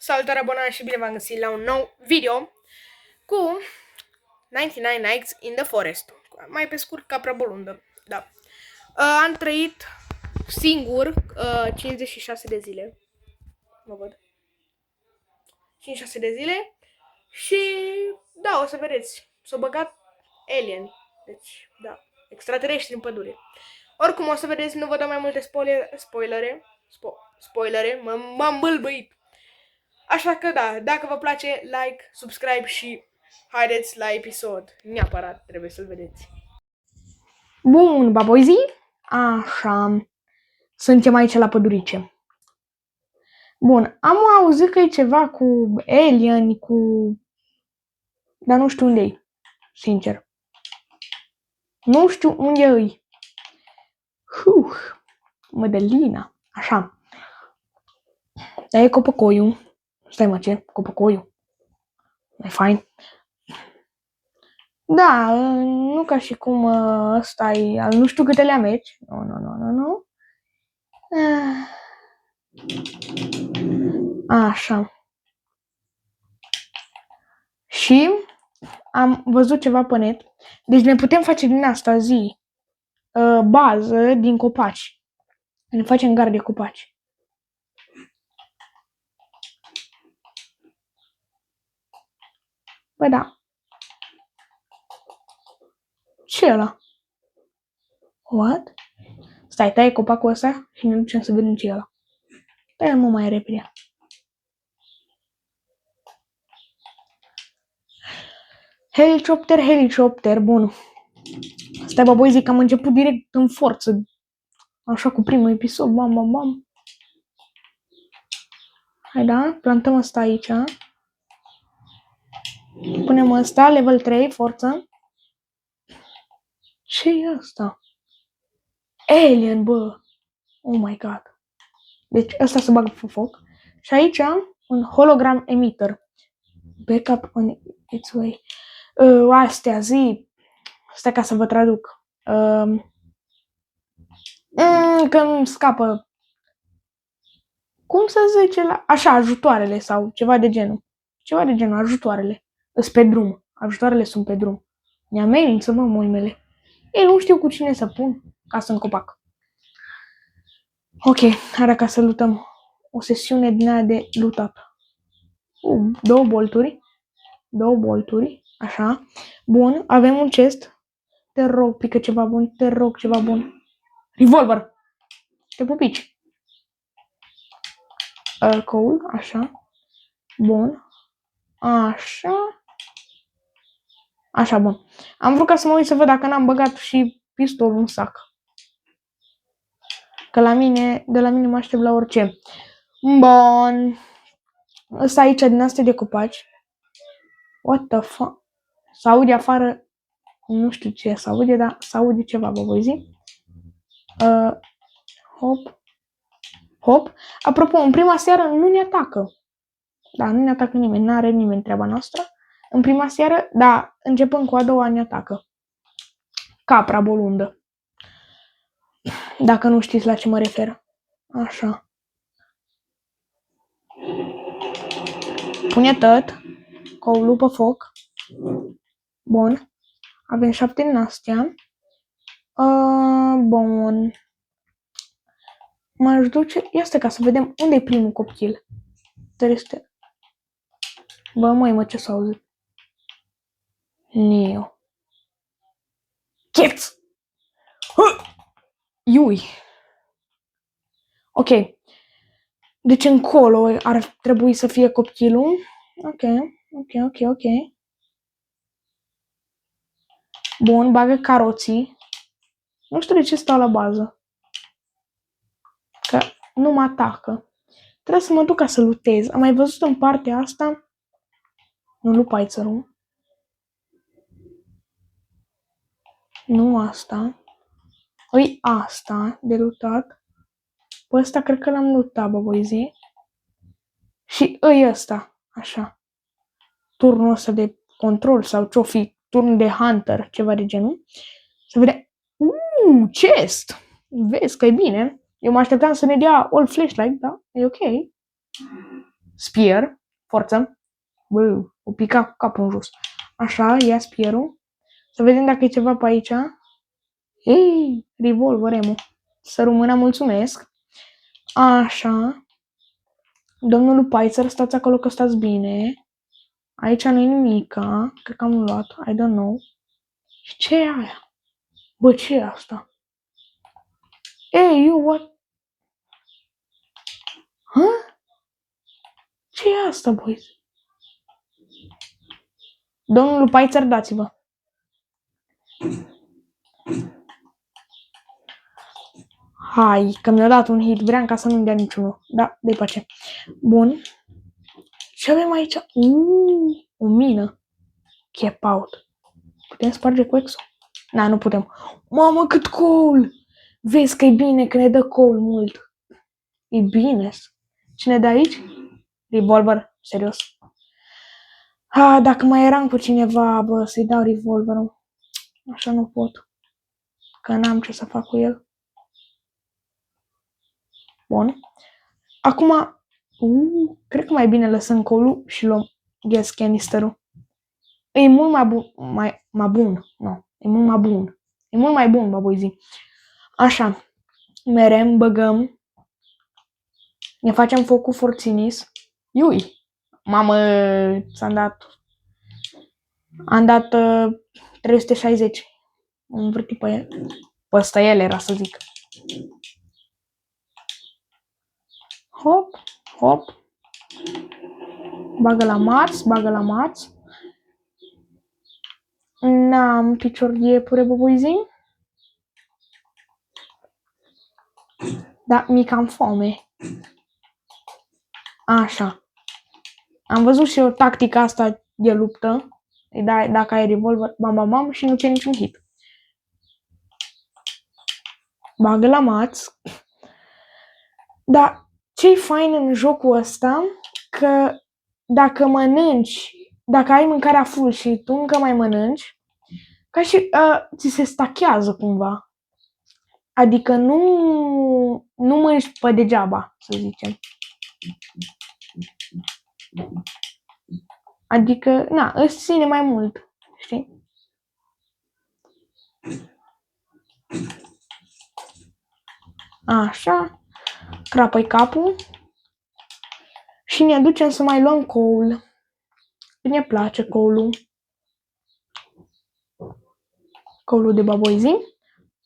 Salutare abonați și bine v-am găsit la un nou video cu 99 Nights in the Forest. Mai pe scurt, capra bolundă. Da. Am trăit singur 56 de zile. Mă văd. 56 de zile și da, o să vedeți. S-au băgat alieni. Deci, da, extraterestri în pădure. Oricum o să vedeți, nu vă dau mai multe spoilere. M-am bâlbâit. Așa că da, dacă vă place, like, subscribe și haideți la episod. Neapărat trebuie să-l vedeți. Bun, baboizi. Așa. Suntem aici la pădurice. Bun, am auzit că e ceva cu alien, cu... Dar nu știu unde e, sincer. Nu știu unde e. Mădălina. Așa. Dar e copăcoiul. Stai mă, ce? Copăcoiul. E fain. Da, nu ca și cum ăsta e, nu știu câte le mergi. Nu. Așa. Și am văzut ceva pe net. Deci ne putem face din asta bază din copaci. Ne facem gard de copaci. Bă, da. Ce e ăla? What? Stai, taie copacul ăsta și ne ducem să vedem ce e ăla. Taie-l mă mai repede. Helicopter, bun. Stai, bă, băi, zic că am început direct în forță. Așa cu primul episod, bam. Hai, da, plantăm ăsta aici. Punem ăsta, level 3, forță. Ce e ăsta? Alien, bă! Oh my god. Deci ăsta se bagă pe foc. Și aici un hologram emitter. Backup on its way. Astea, Stai ca să vă traduc. Că îmi scapă. Cum să zice la... Așa, ajutoarele sau ceva de genul. Ceva de genul, ajutoarele. Sunt pe drum. Ajutoarele sunt pe drum. Ne amenință, mă, moimele. Ei, nu știu cu cine să pun ca să-mi copac. Ok, hai ca să lutăm. O sesiune din aia de lutat. Două bolturi. Așa. Bun, avem un chest. Te rog, pică ceva bun. Revolver. Te pupici. Alcohol, așa. Bun. Așa, bun. Am vrut ca să mă uit să văd dacă n-am băgat și pistolul în sac. Că de la mine mă aștept la orice. Bun. Ăsta aici din astea de copaci. What the fuck? S-aude afară. Nu știu ce s-aude, dar s-aude ceva, bă, voi zi. Hop. Apropo, în prima seară nu ne atacă. Da, nu ne atacă nimeni, n-are nimeni treaba noastră. În prima seară, da, începând cu a doua ne atacă. Capra bolundă. Dacă nu știți la ce mă refer. Așa. Pune tot. Coulul pe foc. Bun. Avem 7 din astea. Bun. M-aș duce... Ia stai ca să vedem unde e primul copil. Bă, mă, ce s-a auzit? Neo. Cats! Iui. Ok. Deci încolo ar trebui să fie copilul. Ok. Bun, bagă caroții. Nu știu de ce stau la bază. Că nu mă atacă. Trebuie să mă duc ca să lutez. Am mai văzut în partea asta. Nu lupaițărul. Nu asta. Ui, asta de lutat. Pe ăsta cred că l-am lutat, bă, voi zi. Și ăsta, așa. Turnul ăsta de control sau ce-o fi, turn de hunter, ceva de genul. Să vedem. Chest! Vezi că e bine. Eu mă așteptam să ne dea all flashlight, da? E ok. spear, forță. Bă, o pica cu capul în jos. Așa, ia spear-ul. Să vedem dacă e ceva pe aici. Ei, revolver, emu. Să rămână, mulțumesc. Așa. Domnul Pizer, stați acolo că stați bine. Aici nu e nimica. Cred că am luat. I don't know. Și ce e aia? Bă, ce e asta? Ei, you, what? Hă? Ce e asta, boys? Domnul Pizer, dați-vă. Hai, că mi-a dat un hit. Vreau ca să nu-mi dea niciunul. Da, de pace. Bun. Ce avem aici? O mină. Cap out. Putem sparge cu exo? Na, nu putem. Mamă, cât coal! Vezi că e bine că ne dă coal mult. E bine. Cine dă aici? Revolver. Serios. Dacă mai eram cu cineva, bă, să-i dau revolverul. Așa nu pot. Că n-am ce să fac cu el. Bun. Acum, cred că mai bine lăsăm coal-ul și luăm gas canisterul. E mult mai bun. Mai bun. Nu. E mult mai bun. E mult mai bun, baboizi. Așa. Merem, băgăm. Ne facem foc cu forținis. Iui. Mamă, ți-am dat. Am dat 360. Am învârtit pe el. Pe ăsta el era, să zic. Hop, hop. Bagă la Mars, bagă la Mars. N-am picior de iepure, băboizi. Da, mi cam foame. Așa. Am văzut și eu tactica asta de luptă. Dacă ai revolver, bam, bam, bam, și nu ți niciun hit. Bagă la maț. Dar ce-i fain în jocul ăsta, că dacă mănânci, dacă ai mâncarea full și tu încă mai mănânci, ca și ți se stachează cumva. Adică nu mănânci pe degeaba, să zicem. Adică, na, îți ține mai mult, știi? Așa, crapă-i capul și ne ducem să mai luăm coal. Ne place coal-ul. Coal-ul de baboizi.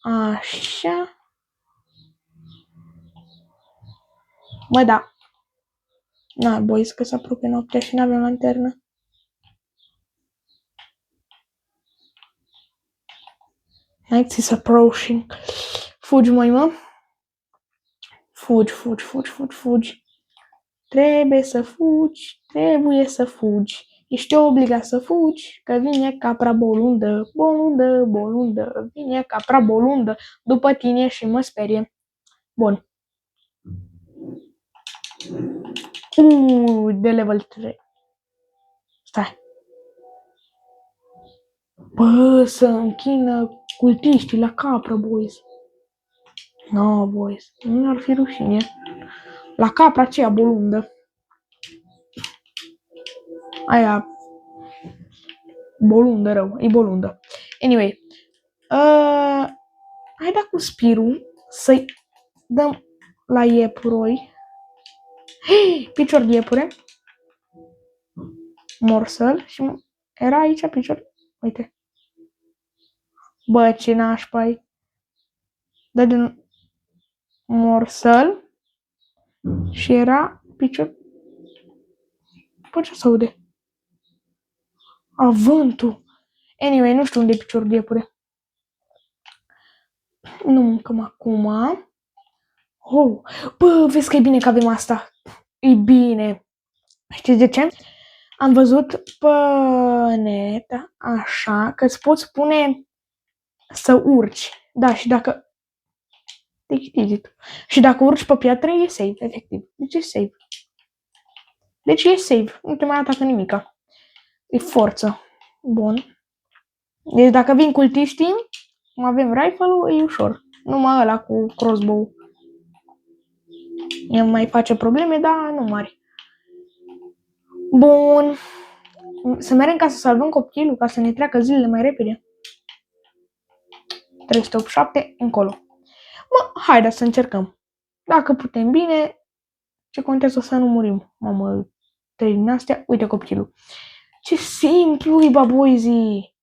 Așa. Mă, da. Na, boys, că se apropie noaptea și n-avem lanternă. Night is approaching. Fugi, mă. Fugi, fugi, fugi, fugi, fugi. Trebuie să fugi, trebuie să fugi. Ești obligat să fugi, că vine capra bolundă, bolundă, bolundă. Vine capra bolundă după tine și mă sperie. Bun. De level 3. Stai. Bă, să închină cultiștii la capră, boys. No, boys. Nu ar fi rușine. La capra aceea bolundă. Aia bolundă rău. E bolundă. Anyway. Hai da cu spirul să-i dăm la iepuroi. Hei, picior de iepure. Morsel. Și era aici picior. Uite. Bă, ce nașpa-i. Dă din morsel. Și era picior. Bă, ce se aude? Avântul. Anyway, nu știu unde e picior de iepure. Nu mâncăm acum. Oh, bă, vezi că e bine că avem asta. E bine. Știți de ce? Am văzut pe net, așa, că îți poți pune să urci. Da, și dacă... Și dacă urci pe piatră, e safe, efectiv. Deci e safe. Deci e safe. Nu te mai atacă nimica. E forță. Bun. Deci dacă vin cultiștii, avem rifle-ul, e ușor. Numai ăla cu crossbow. El mai face probleme, dar nu mari. Bun. Să mergem ca să salvăm copilul, ca să ne treacă zilele mai repede. 387 încolo. Haideți să încercăm. Dacă putem bine, ce contează să nu murim. Mamă, 3 din astea. Uite copilul. Ce simplu e, baboizii.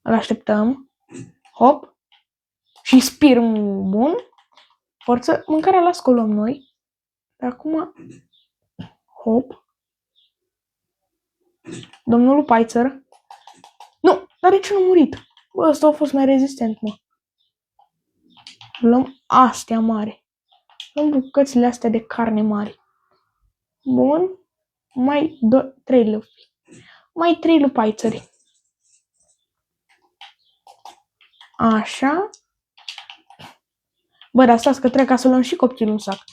Îl așteptăm. Hop. Și spirmul bun. Forță. Mâncarea las că o luăm noi. Dar acum. Hop. Domnul Paitzer. Nu, dar de ce nu a murit? Bă, ăsta a fost mai rezistent, mă. Luăm astea mari. Luăm bucățile astea de carne mari. Bun. Mai 3 lupi. Mai 3 lupaițări. Așa. Bă, dar stați că trebuie ca să luăm și copilul în sac.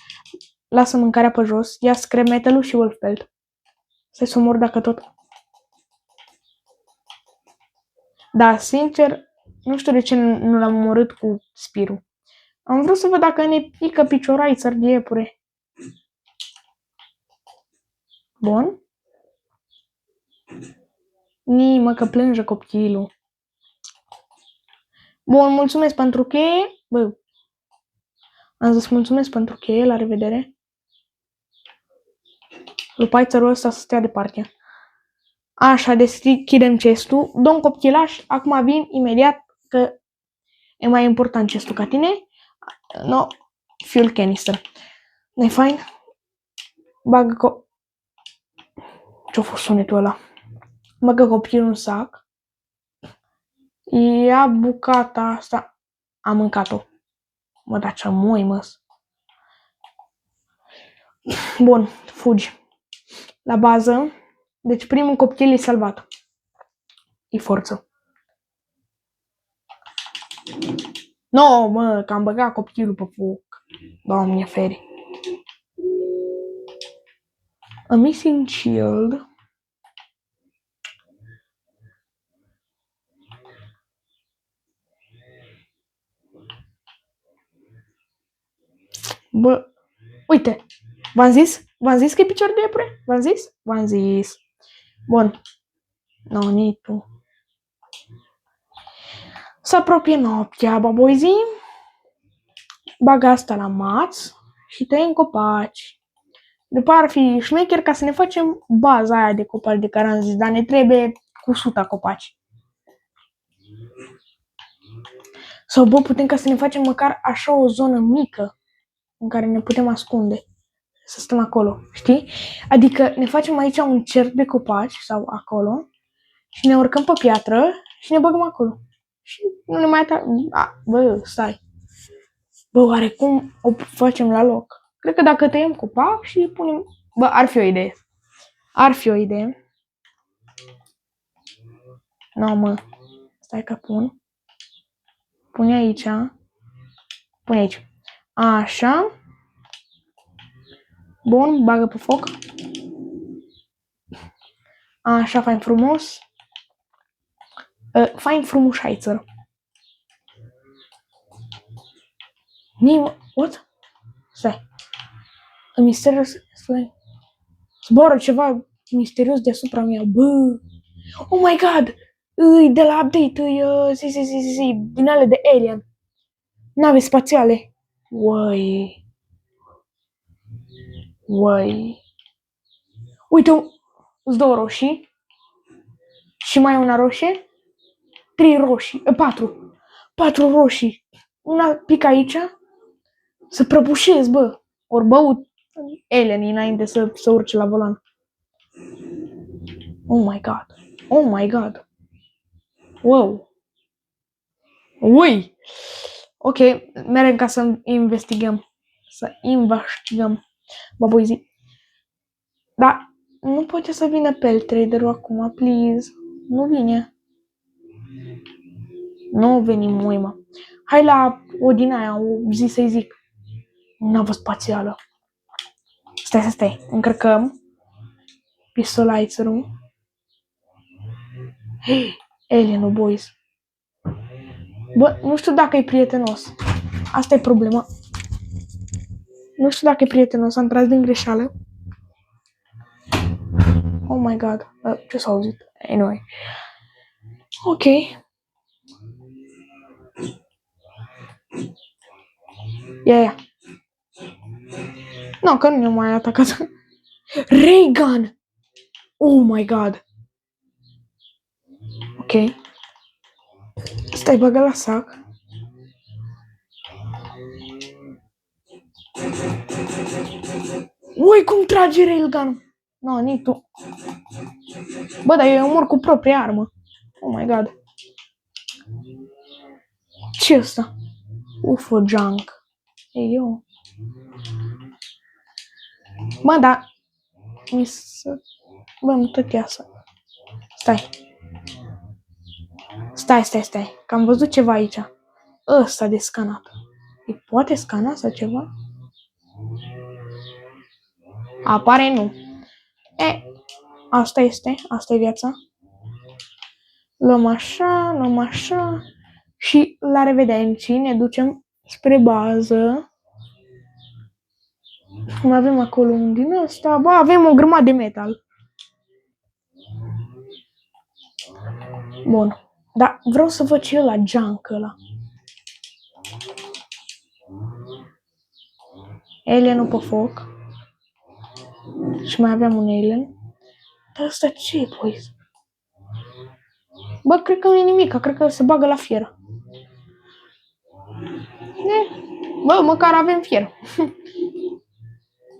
Lasă mâncarea pe jos. Ia scrap metal-ul și wolfpelt. Stai să mor dacă tot. Da, sincer, nu știu de ce nu l-am omorât cu spirul. Am vrut să văd dacă ne pică picioraițări de iepure. Bun. Mă, că plânge copilul. Bun, mulțumesc pentru cheie. Bă, am zis mulțumesc pentru cheie, la revedere. Lupaițărul ăsta să stea departe. Așa, deschidem chestul. Domn copchilaș, acum vin imediat că e mai important chestul ca tine. No, fuel canister. Nu-i fain? Bagă ce-a fost sunetul ăla? Bagă copilul în sac. Ia bucata asta. Am mâncat-o. Mă, dar ce moi, mă. Bun, fugi. La bază. Deci primul copil e salvat. E forță. No, mă, că am băgat copilul pe foc. Doamne feri. A missing shield. Bă, uite. V-am zis? V-am zis că e picior de iepure? V-am zis? V-am zis. Bun. No, nici tu. Se apropie noaptea, baboizii. Bagă asta la maț și tăiem copaci. După ar fi șmecher ca să ne facem baza aia de copaci de care am zis, dar ne trebuie cu 100 copaci. Sau bă, putem ca să ne facem măcar așa o zonă mică în care ne putem ascunde. Să stăm acolo, știi? Adică ne facem aici un cerc de copaci sau acolo și ne urcăm pe piatră și ne băgăm acolo. Și nu ne mai bă, stai. Bă, oarecum o facem la loc? Cred că dacă tăiem copac și punem... Bă, ar fi o idee. Ar fi o idee. Nu, mă. Stai că pun. Pune aici. Pune aici. Așa. Bun, bagă pe foc. Așa, fain frumos. Fain frumușaiță. What? Stai. Misterios. Zboară ceva misterios deasupra mea. Bă. Oh my god. De la update. Din ale de Alien. Nave spațiale. Uai. Uite, sunt 2 roșii. Și mai una roșie. 3 roșii. 4. 4 roșii. Una pică aici. Să prăbușesc, bă. Ori băut alienii înainte să urce la volan. Oh my god. Oh my god. Wow. Ui. Ok, mergem ca să investigăm. Să investigăm. Baboizii. Da, nu poate să vină Pell Trader-ul acum, please. Nu vine. Nu veni muima. Hai la o din aia, o zi să-i zic. Navă spațială. Stai. Încărcăm. Pistolaițărul. Hei, Alienul, boys. Bă, nu știu dacă e prietenos. Asta e problema. Nu știu dacă e prietenos, am tras din greșeală. Oh my god. Ce s-a auzit? Anyway. Ok. Yeah. Nu, că nu mi-a mai atacat. Reagan! Oh my god. Ok. Stai, băgă la sac. Ui, cum trage railgun-ul? No, nici tu. Bă, dar eu mor cu propria armă. Oh my god. Ce ăsta? UFO junk. Ei, eu. Bă, da. Bă, nu tot iasă. Stai. Că am văzut ceva aici. Ăsta de scanat. E poate scana sau ceva? Apare nu. Asta e viața. Luăm așa. Și la revedere, ne ducem spre bază. Mai avem acolo un din ăsta. Bă, avem o grămadă de metal. Bun. Dar vreau să văd ce e ăla, junk ăla. Alienul pe foc. Și mai aveam un alien. Dar ăsta ce e, boys? Bă, cred că nu e nimic, cred că se bagă la fier. Bă, măcar avem fier.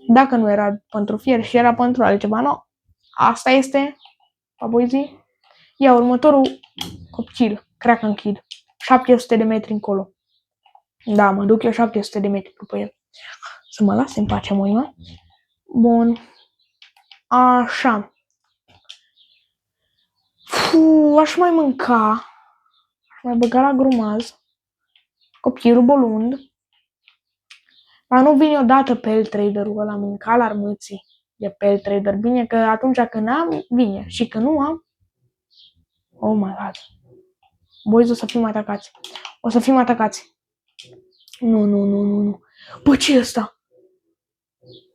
Dacă nu era pentru fier și era pentru altceva, nu. Asta este, baboizii. Ia următorul copil, Kraken Kid. 700 de metri încolo. Da, mă duc eu 700 de metri după el. Să mă lase în pace, mă. Bun. Așa. Aș mai mânca. Aș mai băga la grumaz. Copilul bolund. Dar nu vine odată pel traderul ăla, mânca la armății de pel trader. Bine că atunci când am, vine. Și când nu am, oh my god. Boys, o să fim atacați. Nu. Bă, ce e ăsta?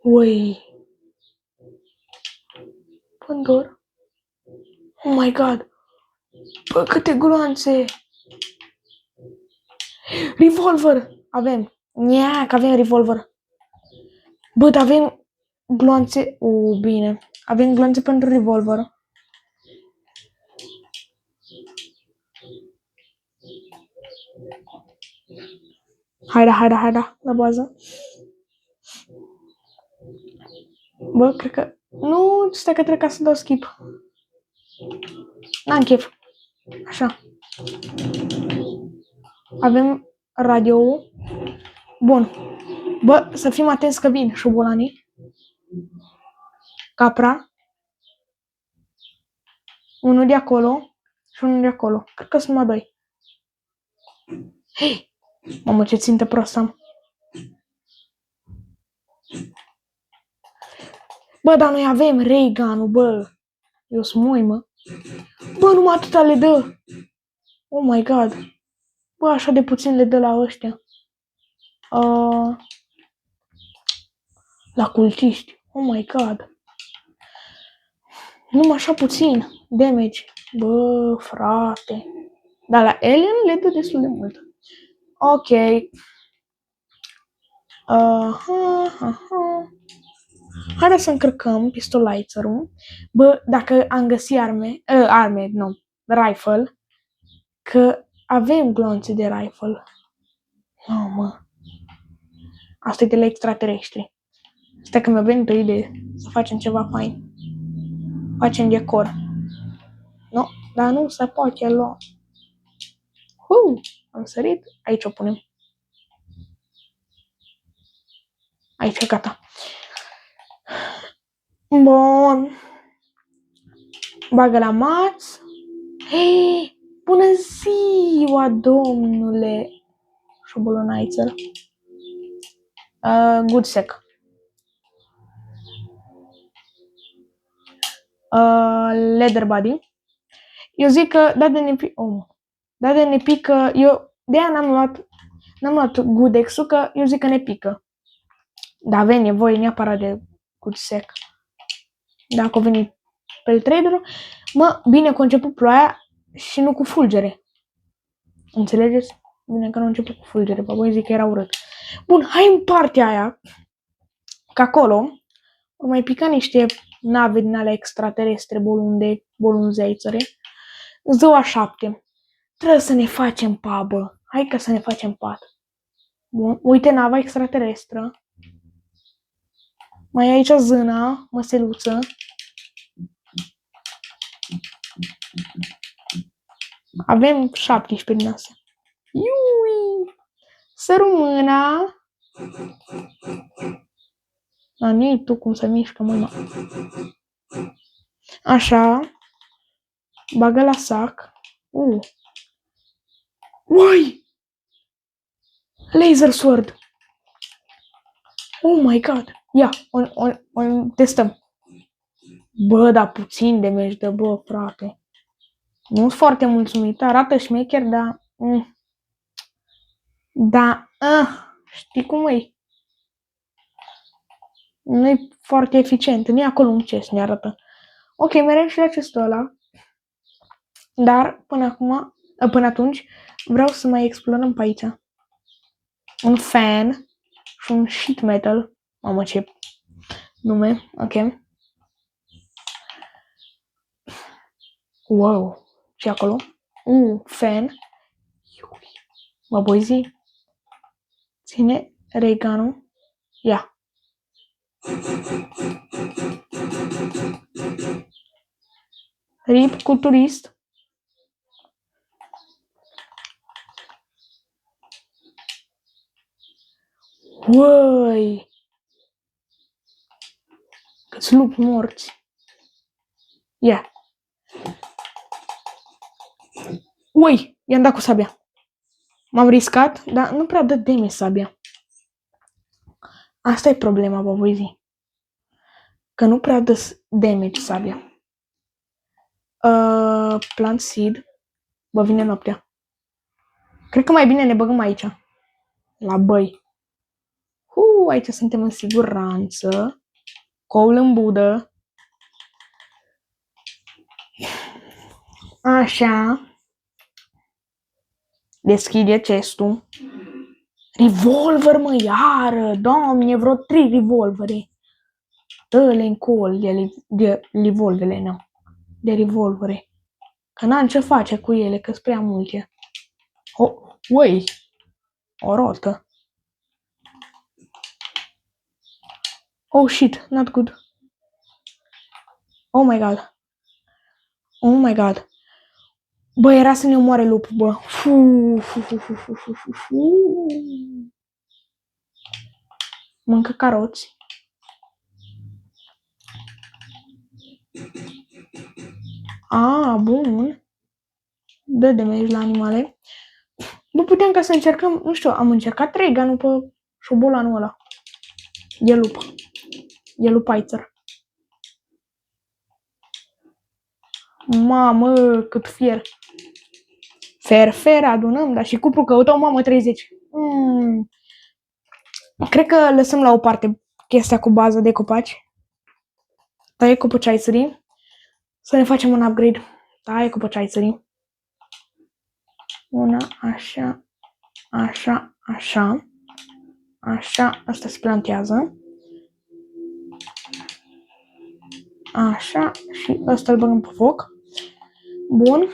Ui. Pândor. Oh my god. Bă, câte gloanțe. Revolver. Avem. Nia, că avem revolver. Bă, dar avem gloanțe. Bine. Avem gloanțe pentru revolver. Haida, la bază. Bă, cred că... Nu, stai că trebuie ca să dau skip. N-am chef. Așa. Avem radio. Bun. Bă, să fim atenți că vin șobolanii. Capra. Unul de acolo și unul de acolo. Cred că sunt numai doi. Hei! Mamă, ce țintă prost am. Bă, dar noi avem ray gun-ul, bă. Eu sunt moi, mă. Bă, numai atâta le dă. Oh my god. Bă, așa de puțin le dă la ăștia. La cultiști. Oh my god. Numai așa puțin damage. Bă, frate. Dar la alien le dă destul de mult. Ok. Haideți să încărcăm pistolizer-ul. Bă, dacă am găsit rifle, că avem glonțe de rifle. Nu, mă. Asta e de la extraterestri. Stai că mi-a venit o idee să facem ceva fain. Facem decor. Nu, dar nu se poate lua. Am sărit. Aici o punem. Aici, gata. Bun. Bagă la maț. Hei, bună ziua, domnule șobolonaițăr. Good sec. Leather body. Eu zic că da de ne pică, eu de aia n-am luat Goodex-ul, că eu zic că ne pică. Dar avem nevoie neapărat de good sec. Dacă o venit pe traderul, bine că a început ploaia și nu cu fulgere. Înțelegeți? Bine că nu a început cu fulgere, pe voi zic că era urât. Bun, hai în partea aia, că acolo o mai pica niște nave din alea extraterestre, bolunzeițăre. Ziua 7. Trebuie să ne facem pabă. Hai că să ne facem pat. Bun, uite nava extraterestră. Mai e aici zâna, măseluță. Avem 17 din astea. Iui! Sărumâna! Ani, tu cum să mișcă, mâna. Așa. Bagă la sac. Uai! Laser sword! Oh my god! Ia, o testăm. Bă, dar puțin de meci de bă, frate. Nu sunt foarte mulțumit. Arată șmecher, dar... Da, știi cum e? Nu e foarte eficient. Nu e acolo un chest, ne arată. Ok, mereu și acestul ăla. Dar, până atunci, vreau să mai explorăm pe aici. Un fan și un sheet metal. Mamă, ce nume. Ok. Wow. Ce acolo? Fan. Mă voi zi. Ține Reganul. Ia. Rip cu turist. Uai! Câți lupi morți. Ia. Ui! I-am dat cu sabia. M-am riscat, dar nu prea dă damage sabia. Asta e problema, vă voi zi. Că nu prea dă damage sabia. Plant seed. Bă, vine noaptea. Cred că mai bine ne băgăm aici. La băi. Aici suntem în siguranță. Coul în budă. Așa. Deschide chestul. Revolver, mă, iară. Doamne, vreo 3 revolvere. Dă-le în col de revolvere, nu. De revolvere. Că n-am ce face cu ele, că-s prea multe. Ui. O rotă. Oh shit, not good. Oh my god. Oh my god. Bă, era să ne omoare lupul, bă. Mâncă caroți. Bun. Dă de mergi la animale. Nu putem ca să încercăm, nu știu, am încercat Reganul pe șobolanul ăla. E lup. E lupaițăr. Mamă, cât fier. Fer, adunăm, dar și cupru căutăm, mamă, 30. Cred că lăsăm la o parte chestia cu bază de copaci. Taie copăceaițării. Să ne facem un upgrade. Taie copăceaițării. Una, așa, așa, așa. Așa, asta se plantează. Așa, și ăsta îl băgăm pe foc. Bun.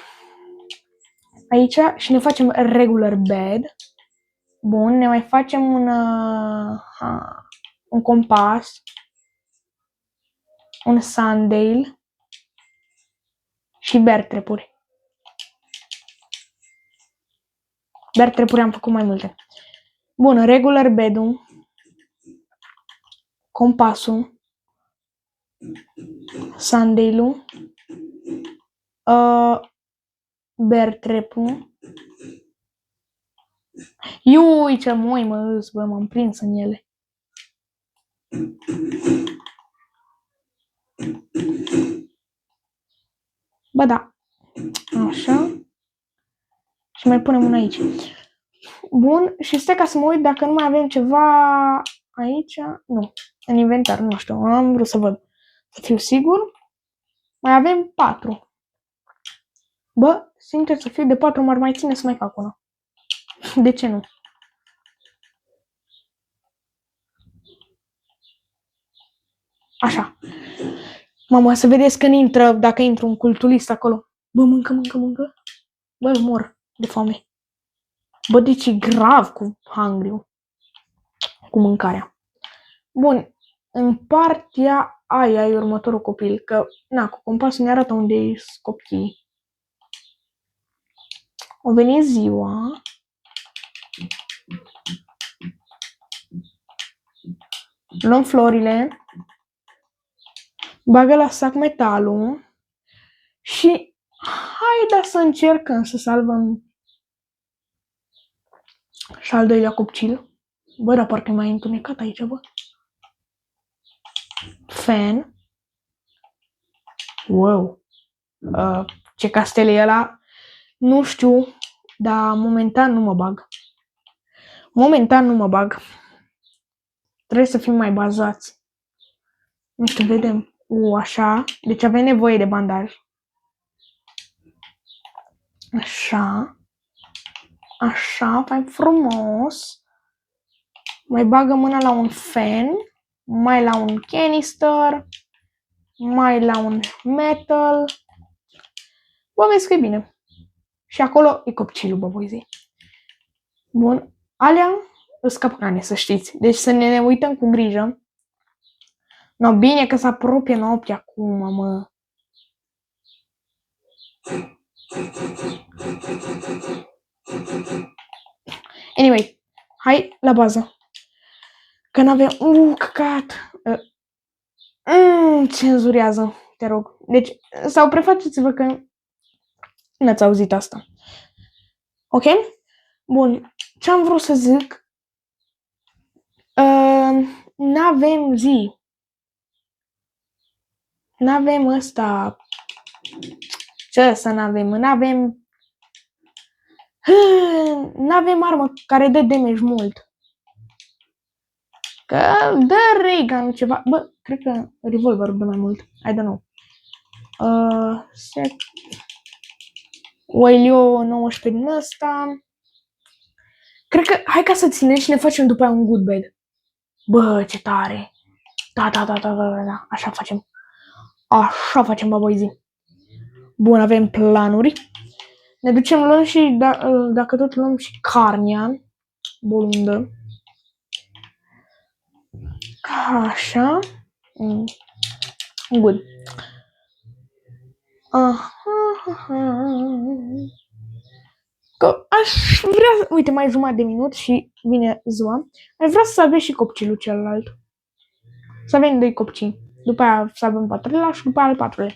Aici și ne facem regular bed. Bun, ne mai facem un compas. Un sundial. Și bear trap-uri. Bear trap-uri am făcut mai multe. Bun, regular bed-ul. Compasul. Sundial-ul. Bear trap-ul. Iui, ce moi mă îs, bă, m-am prins în ele. Bă, da. Așa. Și mai punem una aici. Bun, și stai ca să mă uit dacă nu mai avem ceva aici, nu, în inventar, nu știu, am vrut să văd, să fiu sigur. Mai avem 4. Bă, sincer să fiu, de 4 m-ar mai ține să mai fac una. De ce nu? Așa. Mama, să vedeți când intră, dacă intru un culturist acolo. Bă, mâncă. Bă, mor de foame. Bă, deci e grav cu hungry-ul. Cu mâncarea. Bun, în partea aia e următorul copil, că, na, cu compasul ne arată unde e copiii. O veni ziua. Luăm florile. Bagă la sac metalul. Și haide să încercăm să salvăm și al doilea copil. Bă, dar parcă mai întunecat aici, bă. Fan. Wow. Ce castel e ăla? Nu știu, dar momentan nu mă bag. Trebuie să fim mai bazați. Nu știu, vedem. Așa. Deci avem nevoie de bandaj. Așa. Așa, fain frumos. Mai bagă mâna la un fan. Mai la un canister. Mai la un metal. Bă, vezi că e bine. Și acolo e copilul, bă, voi zi. Bun. Alea îs capcane, să știți. Deci să ne uităm cu grijă. No, bine că se apropie noaptea acum, mă. Anyway, hai la bază. Că n-avem... căcat. Cenzurează, te rog. Deci, sau prefaceți-vă că n-ați auzit asta. Ok? Bun. Ce-am vrut să zic? N-avem zi. N-avem ăsta. Ce să n-avem? N-avem armă care dă damage mult. Că dă ray gun ceva. Bă, cred că revolverul dă mai mult. I don't know. Oilio 19 din ăsta. Cred că, hai ca să ținem și ne facem după aia un good bed. Bă, ce tare. Da. Așa facem. Așa facem, bă, boizi. Bun, avem planuri. Ne ducem, luăm și, dacă tot luăm și carnea. Bolundă. Așa. Good. Că aș vrea, uite, mai jumătate de minut și vine ziua. Aș vrea să avem și copilul celălalt. Să avem 2 copii. După aia să avem al 3-lea și după aia al 4-lea.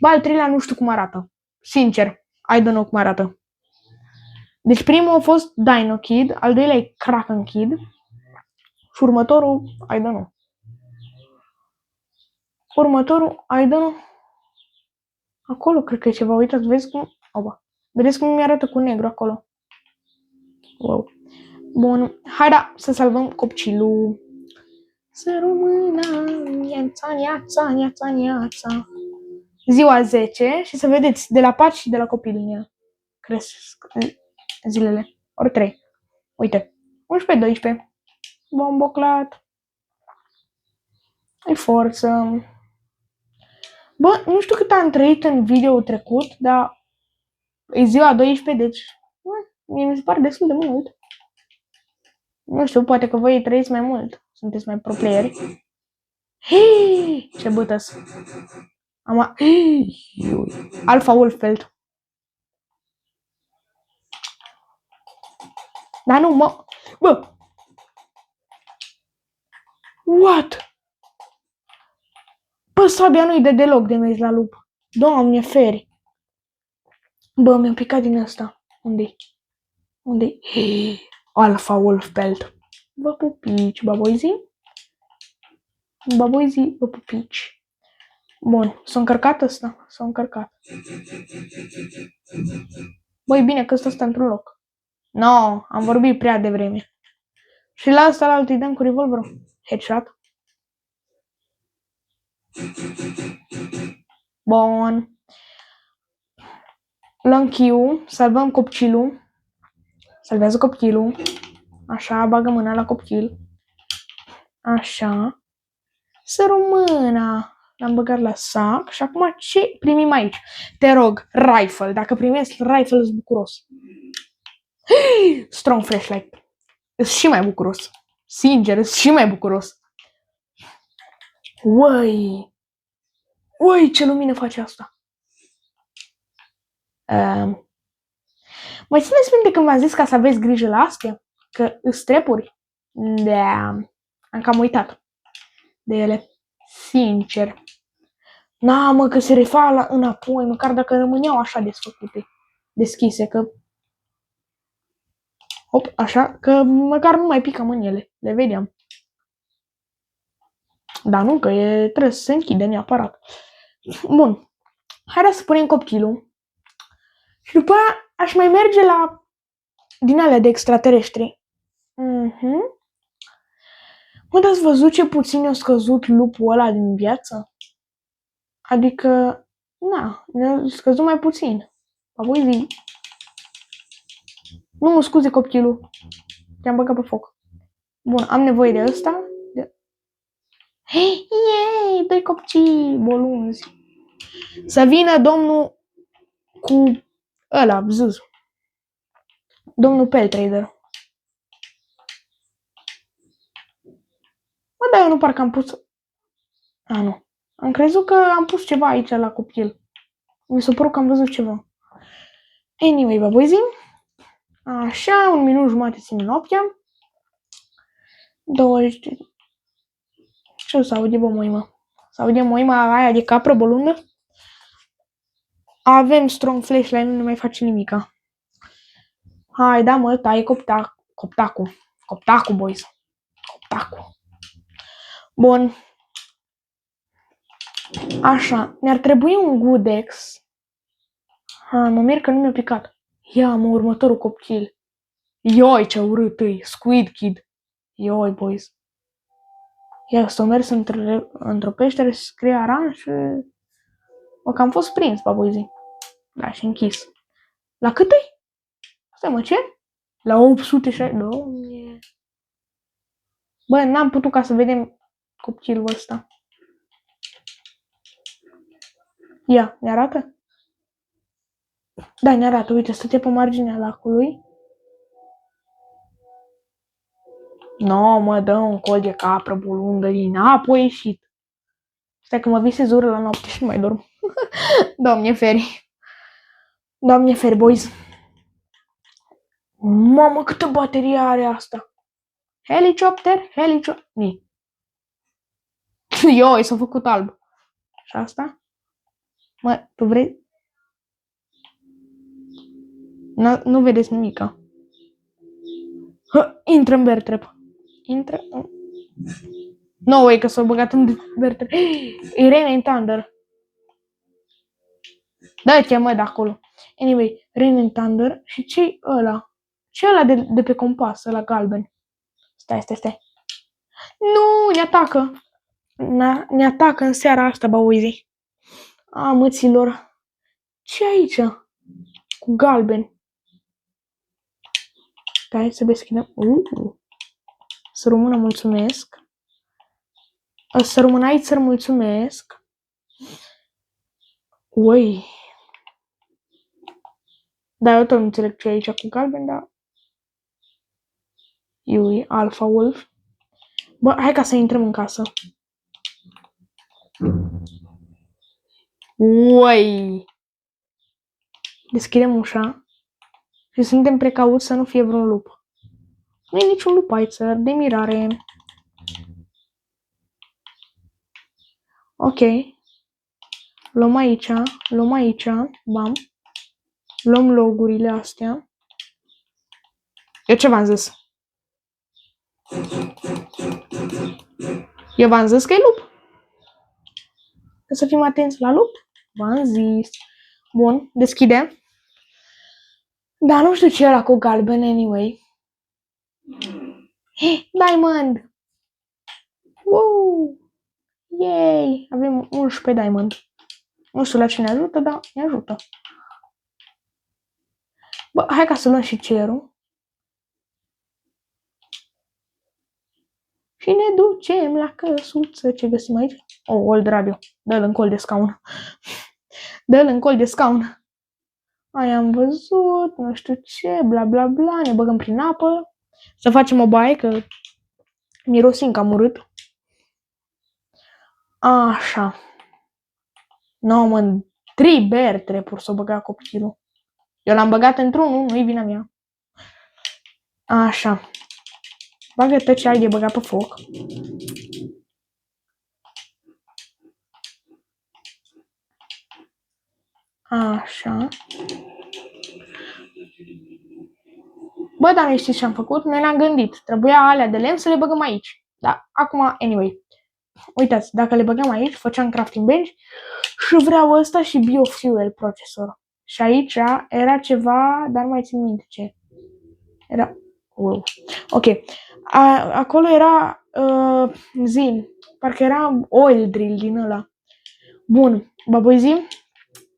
Bă, al 3-lea nu știu cum arată. Sincer, I don't know cum arată. Deci primul a fost Dino Kid, al doilea e Kraken Kid și următorul, I don't know. Acolo cred că e ceva, uitați, vezi cum... Oba. Vedeți cum mi-arată cu negru acolo. Wow. Bun, hai da, să salvăm copilul. Să rămână niața. Ziua 10 și să vedeți, de la paci și de la copil în ea. Cresc zilele. Ori 3. Uite, 11-12. Bomboclat. E forță. Bă, nu știu cât am trăit în video trecut, dar e ziua 12, deci mie mi se pare destul de mult. Nu știu, poate că voi trăiți mai mult. Sunteți mai pro-playeri. Hei, ce bătăs. Alpha Wolfeld. Dar nu, mă... Bă! What? Bă, sabia nu-i de deloc de mers la lup. Doamne, feri. Bă, mi-a picat din ăsta. Unde-i? Alpha Wolfpelt. Bă, pupici, baboizi? Bă, pupici. Bun, s-a încărcat ăsta? S-a încărcat. Băi, bine că ăsta stă într-un loc. No, am vorbit prea devreme. Și la ăsta la altul îi dăm cu revolverul. Headshot. Bun. Luăm Q, salvăm copilul. Salvează copilul. Așa, bagă mâna la copil. Așa. Sărumâna. L-am băgat la sac. Și acum ce primim aici? Te rog, rifle. Dacă primesc rifle, sunt bucuros. Strong flashlight. Sunt și mai bucuros. Sincer, sunt și mai bucuros. Uai! Uai, ce lumină face asta! Mai țineți minte când v-am zis ca să aveți grijă la astea? Că îți trepuri? Da, am cam uitat de ele. Sincer. Na, mă, că se refa înapoi, măcar dacă rămâneau așa desfăcute, deschise, că... Hop, așa, că măcar nu mai picăm în ele, le vedeam. Dar nu, că trebuie să se închide neapărat. Bun, haideți să punem copilul. Și după aia aș mai merge la din alea de extraterestri. Mă, ați văzut ce puțin a scăzut lupul ăla din viață? Adică, na, ne-a scăzut mai puțin. Apoi zi. Nu, mă scuze, copilul. Te-am băgat pe foc. Bun, am nevoie de ăsta. Yay, doi copii bolunzi. Să vină domnul cu ăla, bzuz. Domnul Peltrader. Mă, dar eu nu parcă am pus... A, nu. Am crezut că am pus ceva aici la copil. Mi s-a părut că am văzut ceva. Anyway, bă, băi zi. Așa, 1 minut jumate ține noaptea. 20... Ce să aude, bă, moimă? Să aude moima aia de capră bolundă? Avem strong flashlight, nu ne mai face nimica. Hai, da, mă, tai coptacul. Coptacul, boys. Coptacul. Bun. Așa, ne-ar trebui un Goodex. Mă mir că nu mi-a picat. Ia, mă, următorul copil. Ioi, ce urât îi, Squid Kid. Ioi, boys. Ia, s-o mers într-o peșteră și scrie Aran și... O, că am fost prins, baboizi. Da, și închis. La cât e? Stai, mă, ce? La 860... Doamne. Bă, n-am putut ca să vedem copilul ăsta. Ia, ne arată? Da, ne arată, uite, stătea pe marginea lacului. No, mă, dă un col de capră bulundă din apă, a ieșit. Stai că mă visez ură la noapte și nu mai dorm. Doamne feri. Doamne feri, boys. Mamă, câtă baterie are asta. Helicopter. Ni. Ioi, s-a făcut alb. Și asta? Mă, tu vrei? Nu vedeți nimica. Intră în bear trap. Intră în... No way, că s-a băgat în bear trap. E Rain and Thunder. Dă-te, mă, de acolo. Anyway, Rain and Thunder. Și ce-i ăla? Ce-i ăla de pe compas, ăla galben? Stai. Nu, ne atacă. Ne atacă în seara asta, bauizi. A, măților. Ce aici? Cu galben. Stai să deschidem. Să rămână, mulțumesc. Să rămână aici, să mulțumesc. Ui. Da, eu tot nu înțeleg ce e aici cu galben, dar... Iui, Alpha Wolf. Bă, hai ca să intrăm în casă. Ui. Deschidem ușa. Și suntem precauți să nu fie vreun lup. Nu e niciun lup aici, de mirare. Ok. Luăm aici, bam. Luăm logurile astea. Eu ce v-am zis? Eu v-am zis că e lup. Trebuie să fim atenți la lup. V-am zis. Bun, deschidem. Dar nu știu ce e ăla cu galben, anyway. Diamond! Wow! Yay! Avem 11 diamond. Nu știu la ce ne ajută, dar ne ajută. Bă, hai ca să luăm și cerul. Și ne ducem la căsuță. Ce găsim aici? Oh, old radio. Dă-l în col de scaun. Dă-l în col de scaun. Aia am văzut, nu știu ce, bla bla bla. Ne băgăm prin apă. Să facem o baie, că mirosim cam urât. Așa. No, mă, 3 bear trepuri s-o băga copilul. Eu l-am băgat într-unul, nu-i vina mea. Așa. Bagă tot ce ai de băgat pe foc. Așa. Bă, dar noi știți ce am făcut? Noi ne-am gândit. Trebuia alea de lemn să le băgăm aici. Da, acum, anyway. Uitați, dacă le băgam aici, făceam crafting bench și vreau ăsta și biofuel procesor. Și aici era ceva, dar nu mai țin minte ce. Era... Wow. Ok. Acolo era zi. Parcă era oil drill din ăla. Bun. Baboi zi.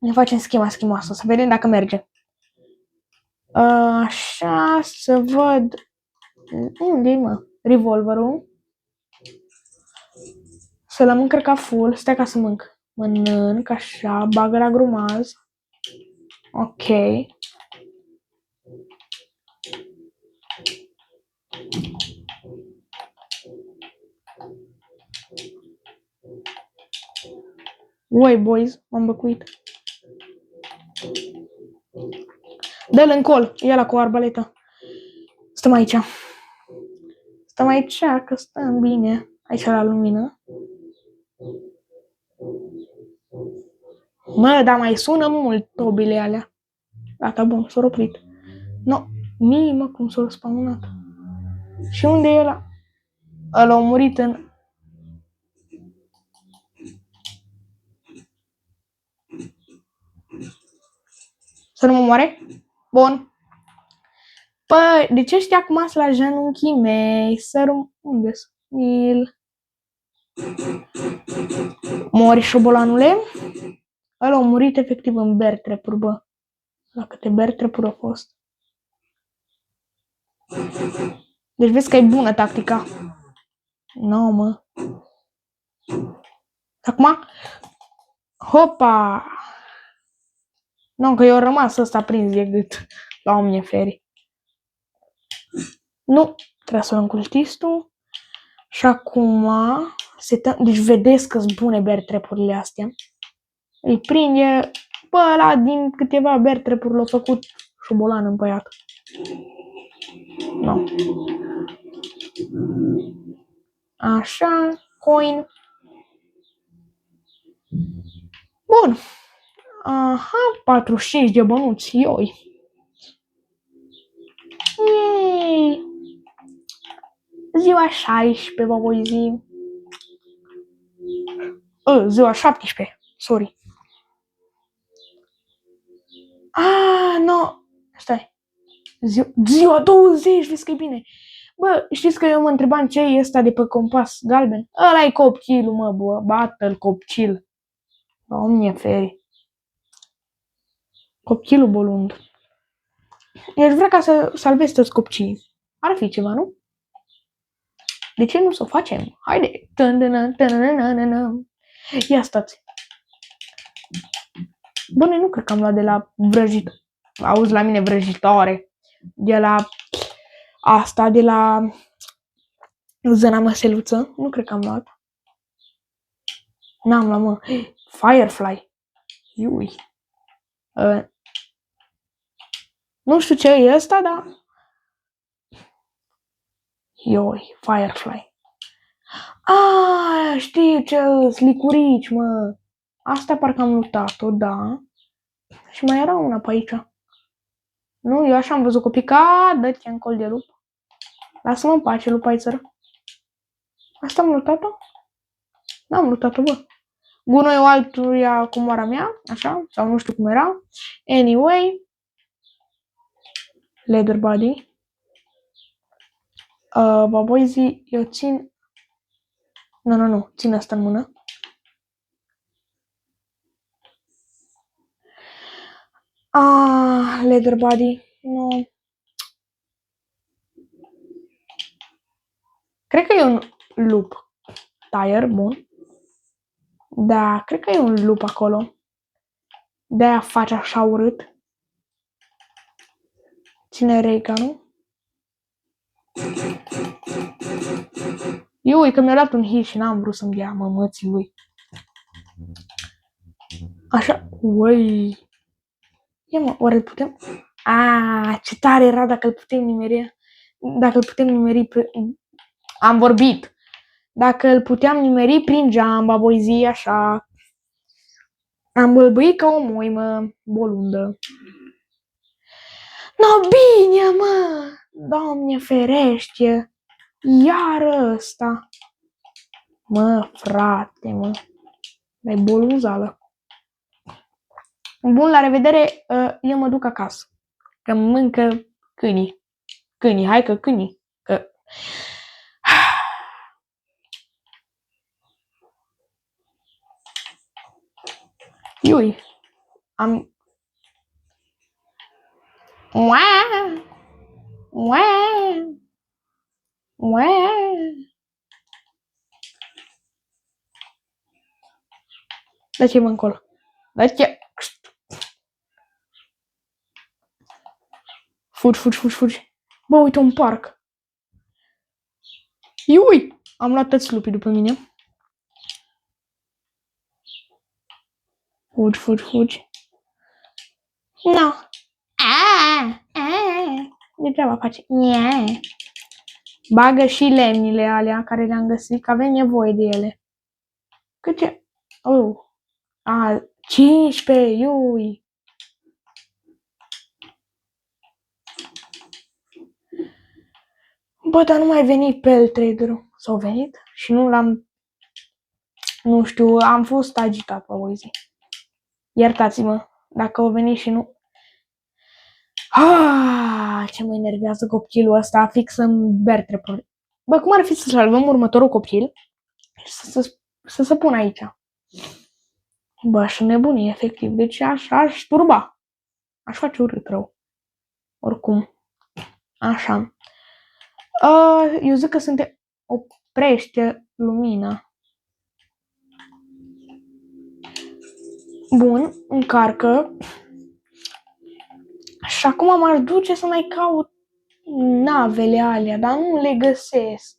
Ne facem schema asta. Să vedem dacă merge. Așa, să văd. Unde-i, mă? Revolverul. Să l-am încărcat full. Stai ca să mănânc, așa. Bagă la grumaz. Ok. Oi, boys, m-am băcuit. Dă-l în col, ia-l cu arbaletă. Stăm aici. Stăm aici, că stăm bine. Aici la lumină. Mă, dar mai sună mult tobile alea. Gata, bun, s-a oprit. No, nici mă cum s-a spawnat. Și unde e ăla? Ăla a murit în... Să nu mă moare? Bun. Păi, de ce ăștia acum sunt la genunchii mei? Unde-s? Mori șobolanule? Ăla a murit efectiv în bear trap-uri, bă. La câte bear trap-uri au fost. Deci vezi că e bună tactica. No, mă. Acum? Hopa! Nu, că eu rămas ăsta prins de gât. La omnie ferii. Nu, trebuie să luăm cultistul. Și acum setăm. Deci vedeți că-s bune bear trap-urile astea. Îi prinde. Bă, ăla din câteva bear trap-uri l-a făcut șobolan în băiat. No. Așa, coin. Bun. Aha, 45 de bănuți, ioi. Yay! Ziua 16, vă voi zi. Ziua 17, sorry. No. Stai. Ziua 20, vezi că e bine. Bă, știți că eu mă întrebam ce e ăsta de pe compas galben? Ăla e copchilul, mă, bă, bată-l copchil. Doamne feri. Copchilul bolund. Eu aș vrea ca să salvez toți copcii. Ar fi ceva, nu? De ce nu să o facem? Haide! Ia stați. Bă, noi nu cred că am luat de la vrăjit. Auzi la mine vrăjitoare. De la asta, de la zâna măseluță. Nu cred că am luat. N-am luat, mă. Firefly. Iui. Nu știu ce e ăsta, dar... Ioi, Firefly. Știu ce-s, licurici, mă. Asta parcă am luptat-o, da. Și mai era una pe aici. Nu, eu așa am văzut că pica, dă-te în col de lup. Lasă-mă în pace, lupaițără. Asta am luptat-o? N-am luptat-o, bă. Gunoiul altuia cu moara mea, așa, sau nu știu cum era. Anyway. Leather body. Baboizi, eu țin... Nu, țin asta în mână. Leather body, nu. Cred că e un lup. Tire, bun. Da, cred că e un lup acolo. De-aia face așa urât. Ține Reagan-ul. Iui, că mi-a dat un hit și n-am vrut să-mi dea mămății lui. Așa, uai. Ia mă, oare putem... Ce tare era dacă îl putem nimeri. Dacă îl putem nimeri pe... Am vorbit. Dacă îl puteam nimeri prin geam, baboizi, așa. Am bălbăit ca o moimă bolundă. No, bine, mă! Doamne ferește! Iar ăsta! Mă, frate, mă! Dai bolunzală. Bun, la revedere, eu mă duc acasă. Că mâncă câinii. Câinii, hai că câinii. Că... Iui, am... Uaa! Uaa! Uaa! Dați-mă încolo. Dați-mă... Fugi. Bă, uite un parc. Iui! Am luat toți lupii după mine. Fugi. No. Degeaba face. Bagă și lemnile alea care le-am găsit, că avem nevoie de ele. Câte? 15, iui. Bă, dar nu mai venit Pell Trader-ul. S-au venit? Și nu l-am... Nu știu, am fost agitat, vă voi zi. Iertați-mă, dacă au venit și nu... Ce mă enervează copilul ăsta, fix să-mi bertre probleme. Bă, cum ar fi să salvăm următorul copil și să se pună aici? Bă, aș nebuni, efectiv. Deci aș turba. Aș face urât rău. Oricum. Așa. Eu zic că suntem... Oprește lumina. Bun, încarcă. Și acum m-aș duce să mai caut navele alea, dar nu le găsesc.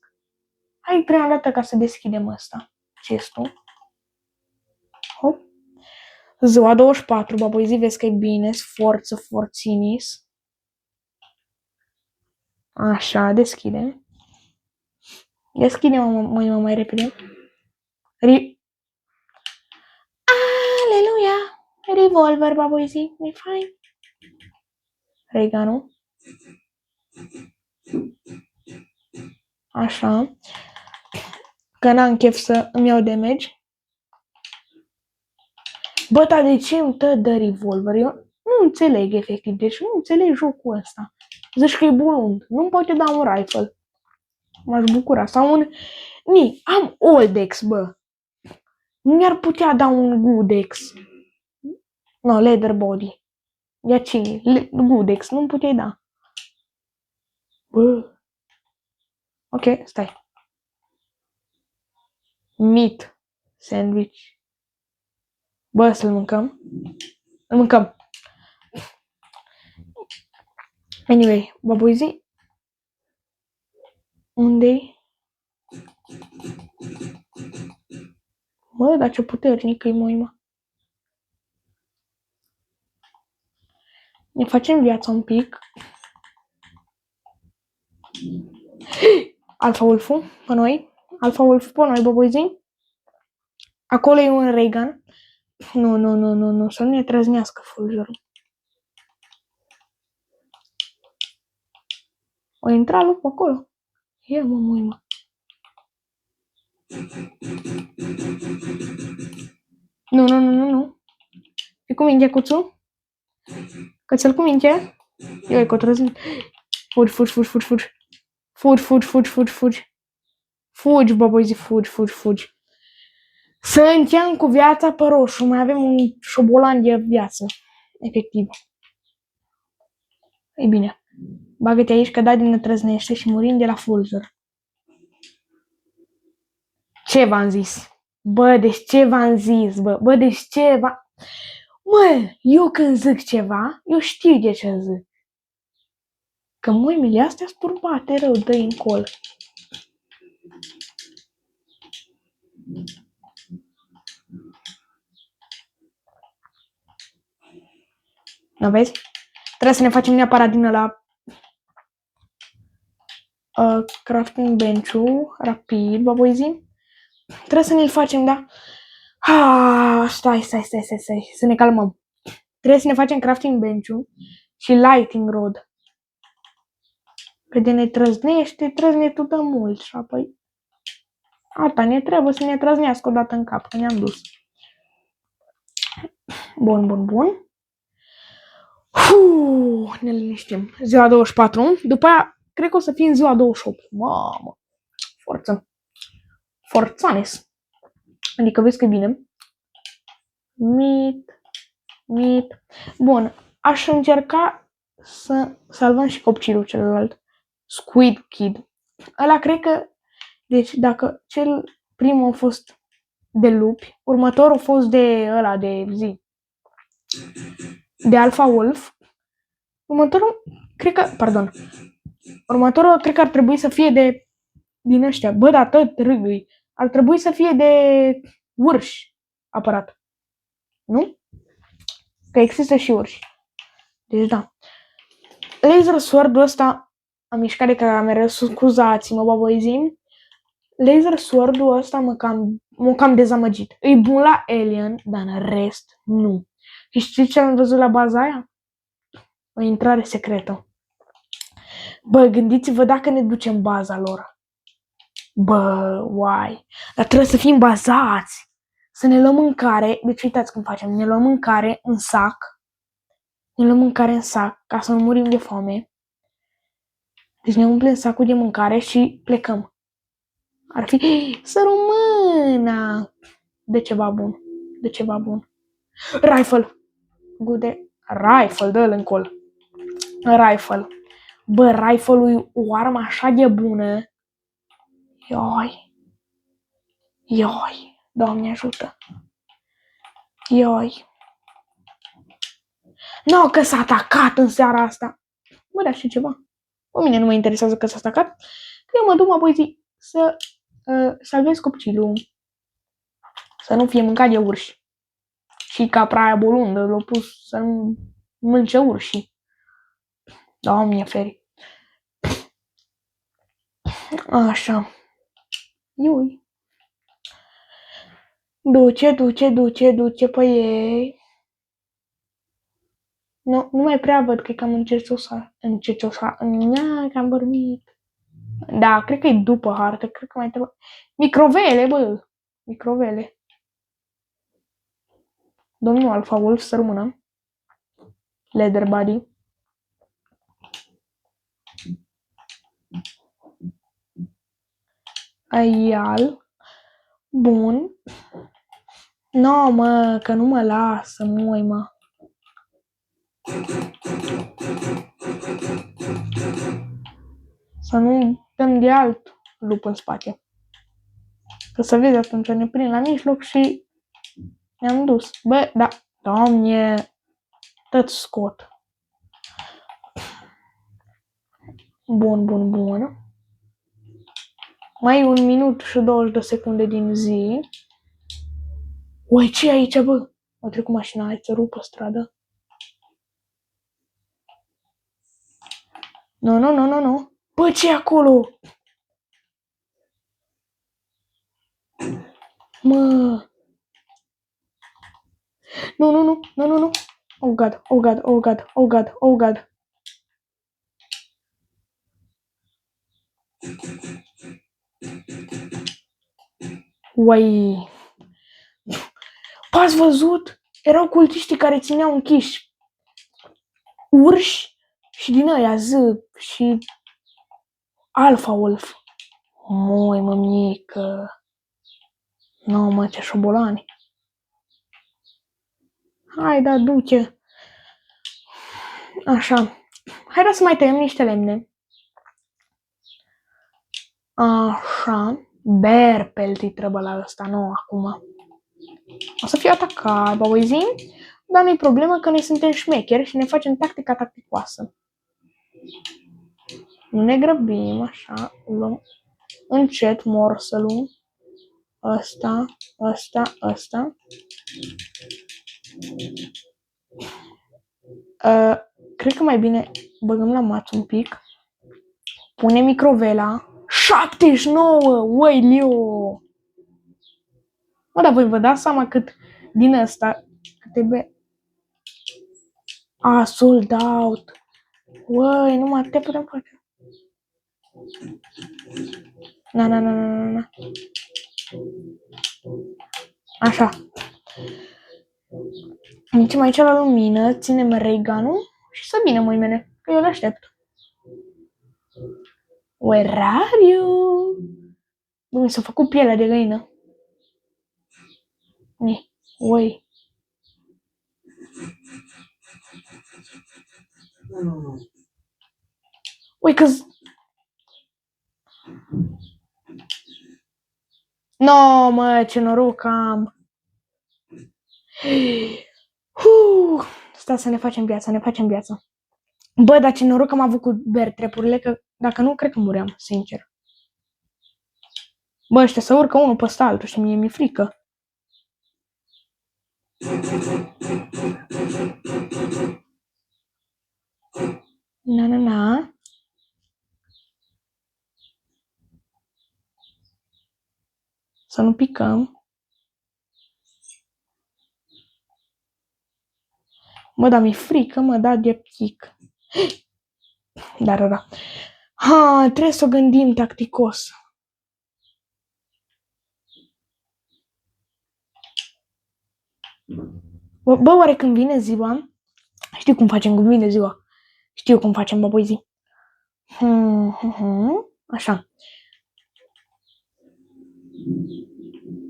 Hai prima dată ca să deschidem ăsta. Chestul. Hop. Ziua 24, baboizi, vezi că e bine, forținis. Așa, deschide. Deschide-mă mai repede. Aleluia! Revolver, baboizi, e fain. Reganul. Așa. Că n-am chef să îmi iau damage. Bă, dar de ce îmi tă de revolver? Eu nu înțeleg efectiv, deci nu înțeleg jocul ăsta. Zici că e bun, nu-mi poate da un rifle. M-aș bucura. Sau un... am Oldex, bă. Nu mi-ar putea da un Goodex. No, leather body. Ia ce? Goodex, nu-mi puteai da. Bă. Ok, stai. Meat sandwich. Bă, să-l mâncăm. Îl mâncăm. Anyway, baboizi. Unde-i? Bă, dar ce puternică-i moima. Ne facem viața un pic. Alpha Wolf-ul pe noi. Alpha Wolf pe noi, baboizi. Acolo e un Reagan. Nu, să nu ne trăznească fulgerul. O intra lupul acolo. Ia mă, moima. Nu. E cu mingea, cuțu? Cățel cu mingea? Eu e că o trăznit. Fugi. Fugi, fugi, fugi, fugi, fugi. Fugi, Boboizi, fugi, fugi, fugi. Să încheiem cu viața pe roșu. Mai avem un șobolan de viață. Efectiv. Ei bine. Bagă-te aici că Daddy ne trăznește și murim de la fulger. Ce v-am zis? Bă, deci ce v-am zis, bă? Bă, deci ce Mă, eu când zic ceva, eu știu de ce zic. Că mâinile astea sunt turbate rău, dă-i în col. Nu vezi? Trebuie să ne facem neapărat din ăla crafting bench-ul, rapid, Boboizi. Trebuie să ne-l facem, da? Stai, să ne calmăm. Trebuie să ne facem crafting bench-ul și lighting rod. Că de ne trăznește, trăzne tu de mult și apoi... Asta ne trebuie să ne trăznească odată în cap, că ne-am dus. Bun. Ne liniștim. Ziua 24. După aia, cred că o să fie în ziua 28. Mamă. Forță. Forțanes. Adică vezi că bine. Meat. Bun. Aș încerca să salvăm și copilul celălalt. Squid Kid. Ăla cred că... Deci dacă cel primul a fost de lupi, următorul a fost de ăla de zi. De Alpha Wolf. Următorul cred că ar trebui să fie de din ăștia. Bă, dar tot râgâi. Ar trebui să fie de urși apărat. Nu? Că există și urși. Deci da. Laser Sword-ul ăsta am mișcat de cameră, scuzați-mă, Boboizi. Laser Sword-ul ăsta m-a cam dezamăgit. E bun la Alien, dar în rest nu. Și știți ce am văzut la baza aia? O intrare secretă. Bă, gândiți-vă dacă ne ducem baza lor. Bă, uai. Dar trebuie să fim bazați. Să ne luăm mâncare. Deci uitați cum facem. Ne luăm mâncare în sac. Ca să nu murim de foame. Deci ne umplem sacul de mâncare și plecăm. Ar fi să rămână de ceva bun. Rifle. Rifle, dă-l în col. Rifle. Bă, rifle-ul e o armă așa de bună. Ioi. Doamne ajută. Nu, că s-a atacat în seara asta. Bă, dar și ceva. Pe mine nu mă interesează că s-a atacat. Că eu mă duc apoi să salvez copilul. Să nu fie mâncat de urși. Și capra aia bolundă l-a pus să nu mânce urșii. Doamne feri. Așa. Iui. Duce pe ei. Nu mai prea văd, cred că am încetosa. Că am dormit. Da, cred că e după hartă, cred că mai trebuie. Microvele, bă! Microvele. Domnul Alpha Wolf, să rămână. Leather body. Aial. Bun. No, mă, că nu mă lasă, mă. Să nu dăm de alt lup în spate. Că să vezi, atunci ne prind la mijloc și ne-am dus. Bă, da, Doamne, tot scot. Bun. Mai 1 minut și 20 de secunde din zi. Uai, ce e aici, bă? A trecut mașina, hai să rupă stradă. Nu. Bă, ce e acolo? Mă. Nu. Oh God. Uai. Ați văzut? Erau cultiștii care țineau închiși urși și din aia zâp și Alpha Wolf. Moi, mămică. Nu, mă, ce șobolani. Hai, da, duce. Așa. Hai să mai tăiem niște lemne. Așa. Berpelt îi trebuie la ăsta, nu acum. O să fiu atacat, baboizin, dar nu-i problemă că noi suntem șmecheri și ne facem tactica tacticoasă. Nu ne grăbim, așa, luăm încet morselul. Ăsta. Cred că mai bine băgăm la mat un pic. Punem microvela. 79! Uai, Leo! Mă, dar voi vă dați seama cât din ăsta câte sold out. Uai, numai atâtea putem face. Na. Așa. Mergem aici la lumină, ținem ray gun-ul și să vină mâinile, că eu le aștept. Where are you? Bă, mi s-a făcut pielea de găină. Oi. Ui, că-s... No, mă, ce noroc am. Stai să ne facem viața. Bă, dar ce noroc am avut cu bear trap-urile, că dacă nu, cred că muream, sincer. Bă, ăștia să urcă unul peste altul și mie mi-e frică. Na. Să nu picăm. Mă, dar mi-e frică, mă, da de pic. Da. Trebuie să o gândim tacticos. Bă, oare când vine ziua? Știu cum facem când vine ziua. Știu cum facem, baboizi. Așa.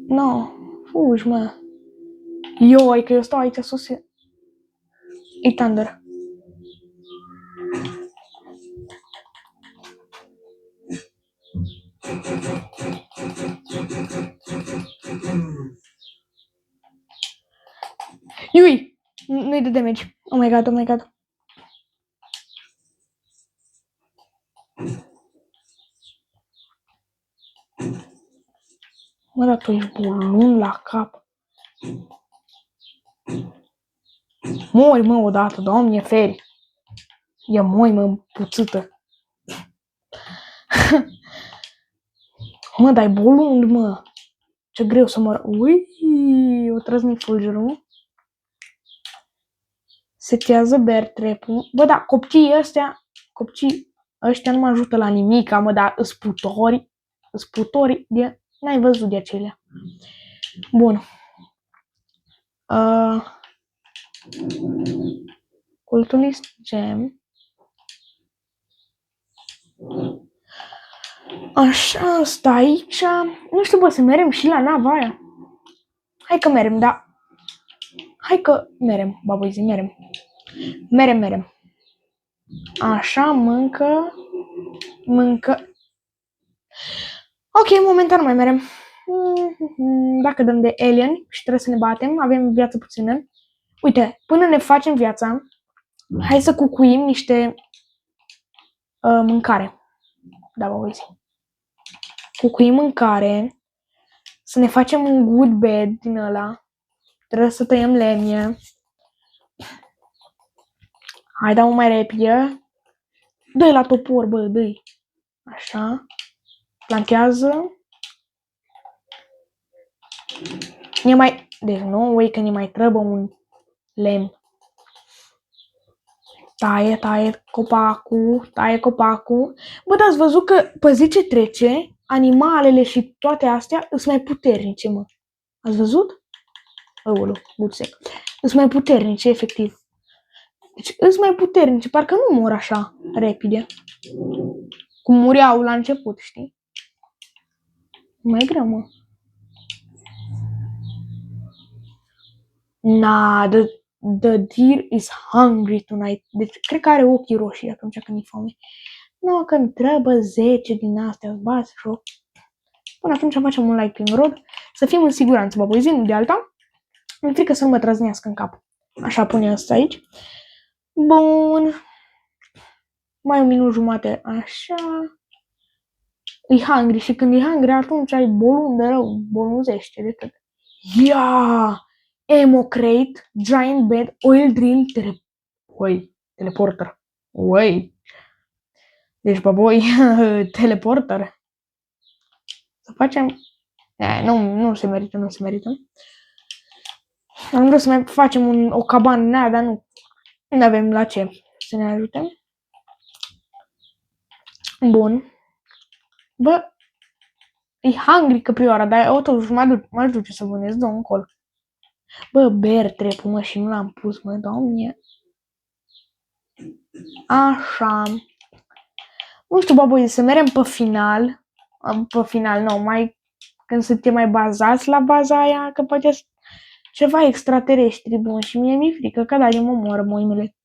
No, fugi, mă. Ioi, că eu stau aici sus. E Thunder. Iui! Nu-i de damage. Oh my god. Mă, dar tu ești bolun la cap. Mori, mă, odată, doamne, feri. E moi, mă, puțită. Mă, dar e bolun, mă. Ce greu să mă... Ui, o trăznit fulgerul. Setează bear trap-ul. Bă, da, copii ăștia nu mă ajută la nimic, mă, dar sputori de... N-ai văzut de acelea. Bun. Culturist gem. Așa, asta aici. Nu știu, bă, să merem și la nava aia. Hai că merem, da. Hai că merem, baboizi, merem. Merem. Așa, mâncă. Ok, momentan nu mai merem. Dacă dăm de alien și trebuie să ne batem, avem viață puțină. Uite, până ne facem viața, hai să cucuim niște mâncare. Da, baboizi. Cucuim mâncare. Să ne facem un good bed din ăla. Trebuie să tăiem lemne. Hai, dau mai repede. Dă-i la topor, bă, dă-i. Așa. Plantează. Deci nu, ui că ne mai trebuie un lemn. Taie copacul. Bă, dar ați văzut că pe zi ce trece, animalele și toate astea sunt mai puternice, mă. Ați văzut? Aoleu, buțec. Sunt mai puternice, efectiv. Deci sunt mai puternice, parcă nu mor așa repede. Cum mureau la început, știi? Mai greu, mă. Nah, the deer is hungry tonight. Deci, cred că are ochii roșii atunci când e foame. Nu, că întreabă 10 din astea, bați joc. Până atunci facem un like prin rod, să fim în siguranță, bă, băi, zi de alta. Mi-e frică să nu mă trăznească în cap. Așa pune asta aici. Bun. Mai un minut jumate, așa. E hungry și când e hungry, atunci ai bolun de rău, boluzește de tot. Ia! Ammo crate, giant bed, oil drill, teleporter. Ui. Deci, băboi, teleporter. Să facem... Nu se merită, nu se merită. Am vrut să mai facem o cabană în aia, dar nu avem la ce să ne ajutăm. Bun. Bă, e hungry căprioara, dar totuși mă duce să vânez, dă un col. Bă, bear trap, mă, și nu l-am pus, mă, doamne. Așa. Nu știu, bă, băi, să merem pe final. Pe final, nu, mai când suntem mai bazați la baza aia, că poate ceva extraterestri bun și mie mi-e frică că da, mă moară moimele.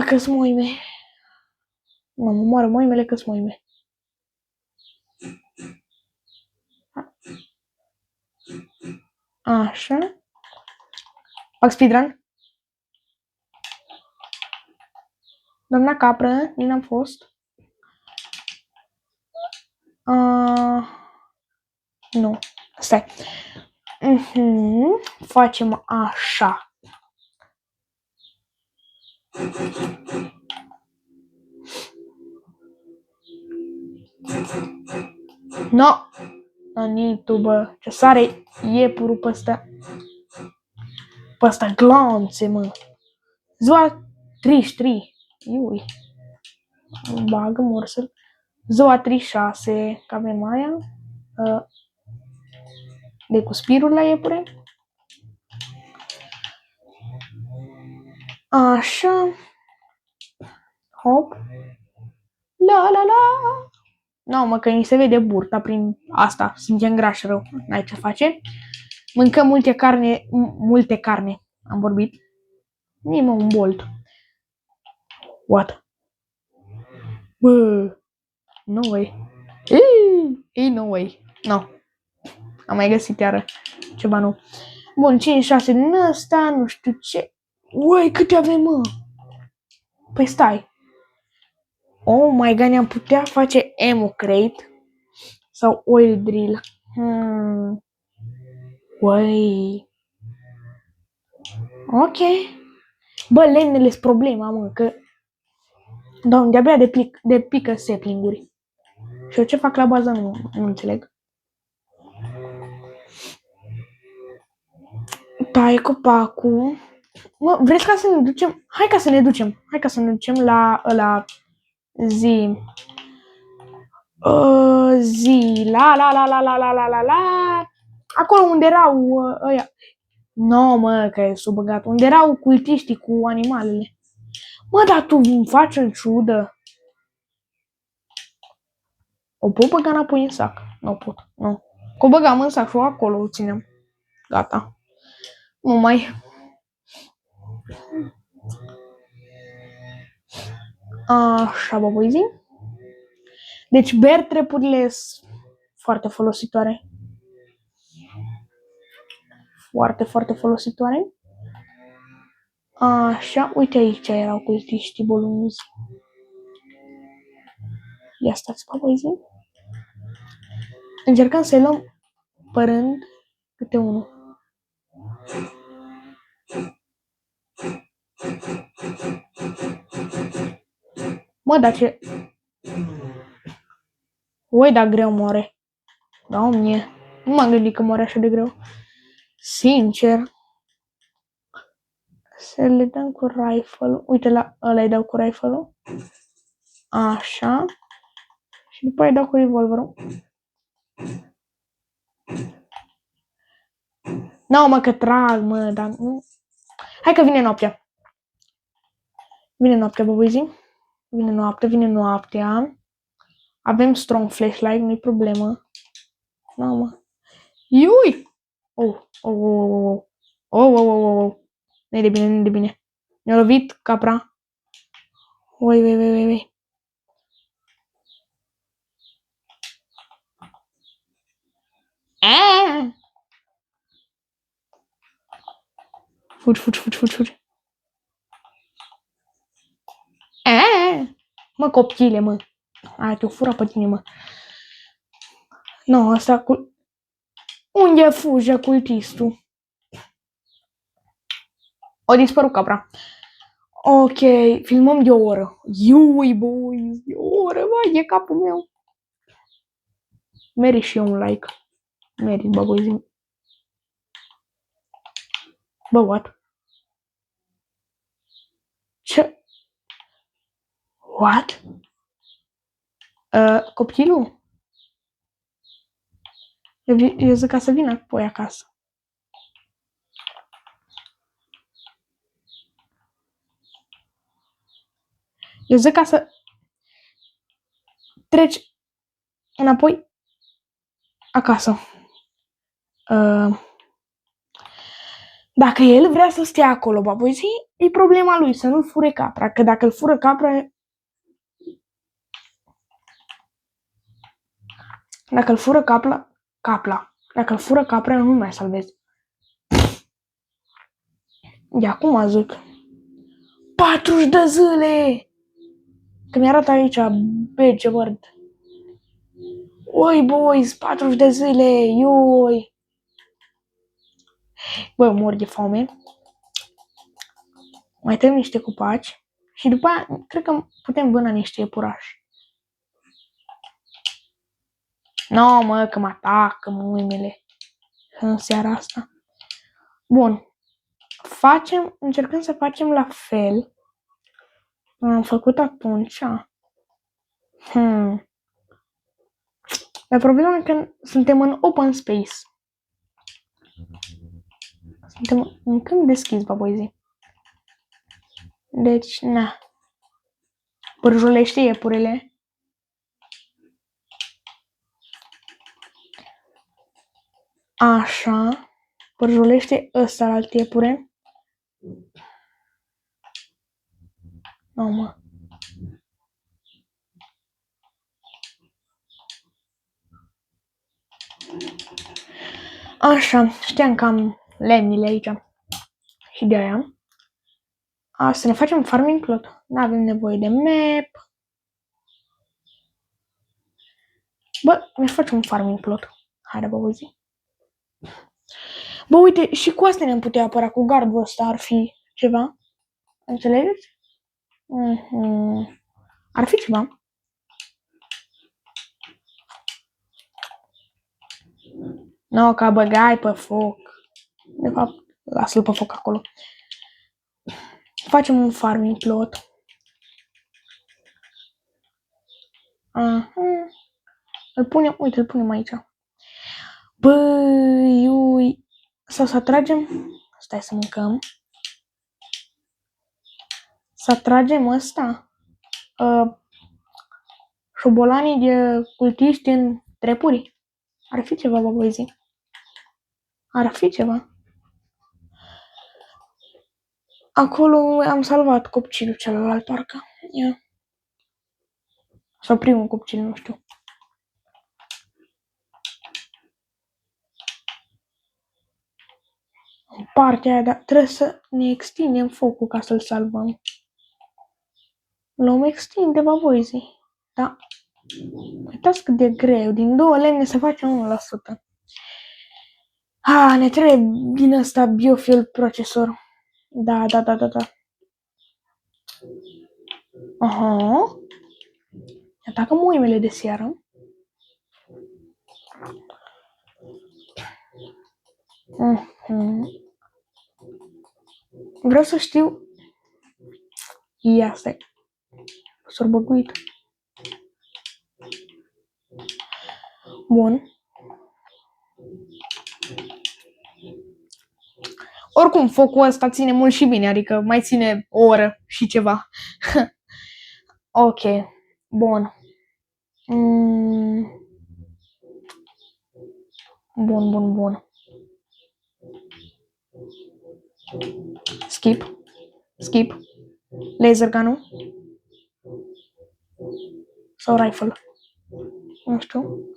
Că-s moime. Mă moară moimele, că-s moime. Așa. Fac speedrun. Doamna capră, nici n-am fost. Nu. Stai. Facem așa. No. Anitu, bă. Ce sare iepurul pe ăsta. Pe ăsta glanțe, mă. Ziua 33. Iui. Bagă morsel. Ziua 36. Că avem aia. De cu spirul la iepure. Așa. Hop. La la la. Nu, mă, că ni se vede burta prin asta. Suntem grași rău. N-ai ce face. Mâncăm multe carne. Am vorbit. Nimă un bolt. What? Bă. No way. Ei, no way. No. Am mai găsit iară ceva nou. Bun, 5-6 din ăsta, nu știu ce. Uai, câte avem, mă? Păi stai. Oh my god, ne-am putea face ammo crate sau oil drill. Uai. Ok. Bă, lemnele sunt problema, mă, că... Doamne, de-abia de pică sapling-uri. Și eu ce fac la bază nu înțeleg. Tai copacul. Mă, vreți ca să ne ducem? Hai ca să ne ducem. Hai ca să ne ducem la zi. La. Acolo unde erau ăia. No, mă, că e subăgat. Unde erau cultiștii cu animalele. Mă, dar tu îmi faci în ciudă. O pot băga înapoi în sac? Nu pot, nu. Că o băgam în sac și acolo o ținem. Gata. Nu mai. Așa, bă, băi, zi. Deci, bear trap-urile sunt foarte folositoare. Foarte, foarte folositoare. Așa, uite aici erau cultiștii bolunuzi. Ia stați, bă, băi, zi. Încercăm să-i luăm pe rând câte unul. Mă, dar ce... Ui, dar greu moare. Doamne, nu m-am gândit că moare așa de greu. Sincer. Să le dăm cu rifle-ul. Uite, la ăla îi dau cu rifle-ul. Așa. Și după aia îi dau cu revolverul. Nu, mă, că trag, mă, dar nu... Hai că vine noaptea. Vine noaptea, bă, băi, zi. Vine noaptea. Avem strong flashlight, nu-i problemă. Mamă. Iui! Oh, oh, oh, oh, oh, oh, oh, oh. Nu-i de bine, nu-i de bine. Mi-a lovit capra. Oi. Fugi. Mă, copchile, mă. Te-o fura pe tine, mă. Nu, asta cu... Unde fuge cultistul? O dispărut capra. Ok, filmăm de o oră. Iui, boys, de o oră, vai, e capul meu. Merit și eu un like. Merit, bă, boys. Bă, what? Ce? What? Copilul? Eu zic ca să vină apoi acasă. Eu zic ca să treci înapoi acasă. Dacă el vrea să stea acolo, baboizi, e problema lui, să nu-l fure capra. Că dacă îl fură capra... Dacă îl fură capla. Dacă îl fură capra, nu mai salvezi. De acum zic. 40 de zile! Că mi-arată aici, bege word. Oi, boys, 40 de zile, ioi! Bă, mor de foame. Mai tăiem niște copaci. Și după aia, cred că putem vâna niște iepurași. No, mă, că mă atacă mâinile în seara asta. Bun. Încercăm să facem la fel. Am făcut atunci. Dar problema e că suntem în open space. Suntem în câmp deschis, baboizi. Deci, na. Pârjolește iepurele. Așa. Pârjolește ăsta la alt iepure. Mă. Așa, știam că am lemnile aici. Și de aia. Să ne facem farming plot. Nu avem nevoie de map. Bă, ne facem un farming plot. Haide, bă, zi. Bă, uite, și cu asta ne-am putea apăra, cu gardul ăsta ar fi ceva. Înțelegeți? Ar fi ceva. No, ca băgai pe foc. De fapt, lasă-l pe foc acolo. Facem un farming plot. Îl punem aici. Băi, ui. Sau să atragem... Stai să mâncăm. Să atragem ăsta. Șobolanii de cultiști în trepuri. Ar fi ceva, bă, băieții. Ar fi ceva. Acolo am salvat copilul celălalt, parcă. Ia. Sau primul copil, nu știu. În partea aia, dar trebuie să ne extindem focul ca să-l salvăm. L-om extinde, bă, băieții. Da. Uitați cât de greu. Din 2 lemne se face 1%. Ne trebuie din ăsta biofuel procesor. Da. Aha. Atacă muimele de seară. Vreau să știu. Ia, stai. S-a băguit. Bun. Oricum, focul ăsta ține mult și bine, adică mai ține o oră și ceva. Ok. Bun. Mm, bun. Skip. Laser gun sau rifle. Nu știu.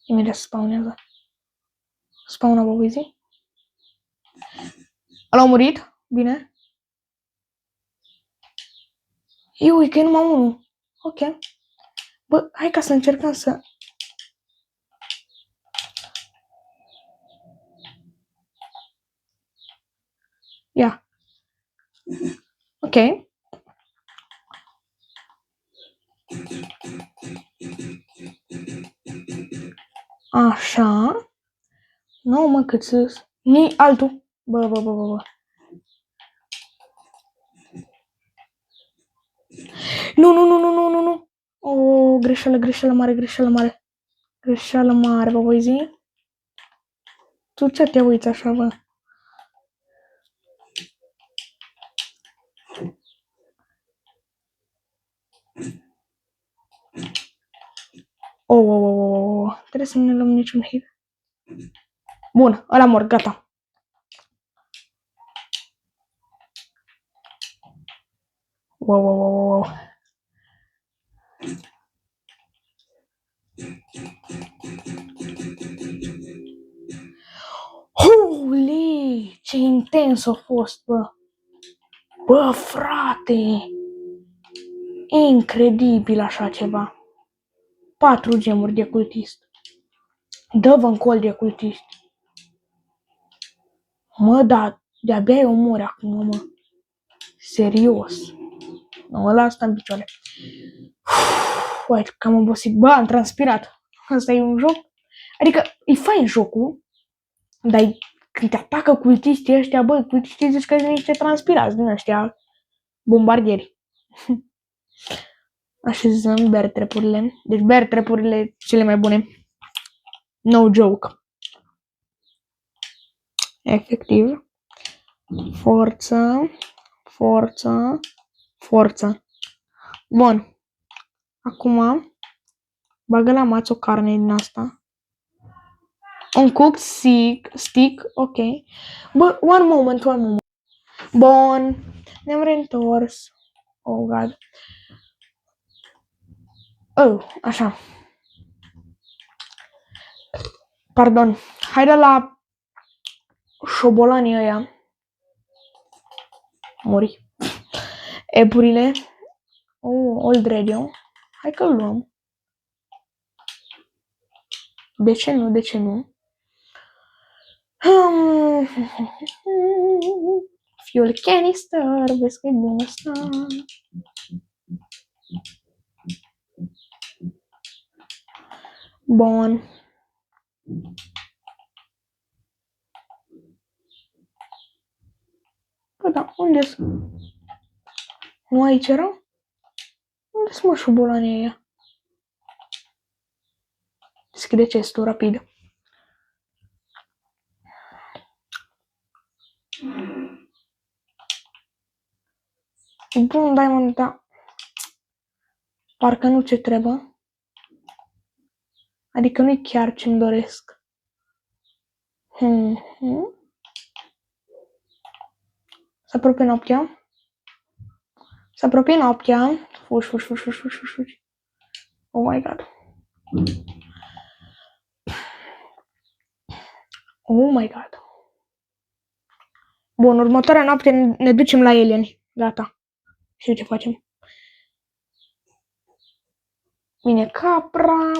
Imediat spawnează. Spawna Bobby. Ăla a murit? Bine. Ui, că e numai unul. Ok. Bă, hai ca să încercăm să... Ia. Ok. Așa. Nu, mă, cât să... Ni altul. Bă. Nu. O, greșeală mare. Greșeală mare, bă, voi zi. Tu ce te uiți așa, bă? Trebuie să nu ne luăm niciun hit. Bun, ăla mor, gata. Wow. Holy, ce intens a fost, bă. Bă, frate. Incredibil așa ceva. 4 gemuri de cultist. Dă-vă în col de cultist. Mă, da, de-abia eu mor acum, mă. Serios. Nu, ăla asta în picioare. Uite, că am obosit. Bă, am transpirat. Asta e un joc. Adică, e fain jocul, dar când te atacă cultiștii ăștia, bă, cultiștii zici că sunt niște transpirați din ăștia bombardieri. Așezăm bear trap-urile. Deci bear trap-urile cele mai bune. No joke. Efectiv. Forță. Bun. Acum bagă la maț o carne din asta. Un cooked stick, ok. Bă, one moment. Bun. Ne-am reîntors. Oh, God. Oh, așa. Pardon. Haide la șobolanii ăia. Mori. Epurile. Oh, old radio. Hai că-l luăm. De ce nu? Fuel canister, vezi că e bun asta. Bun. Păi da, unde-s? Nu aici erau? Unde-s mă șobolanii ăia? Deschide chestul rapid. Bun, Diamond, da. Parcă nu ce trebuie. Adică nu-i chiar ce-mi doresc. Se apropie noaptea. Fugi. Oh my God. Oh my God. Bun, următoarea noapte ne ducem la alieni. Gata. Știu ce facem. Vine capra.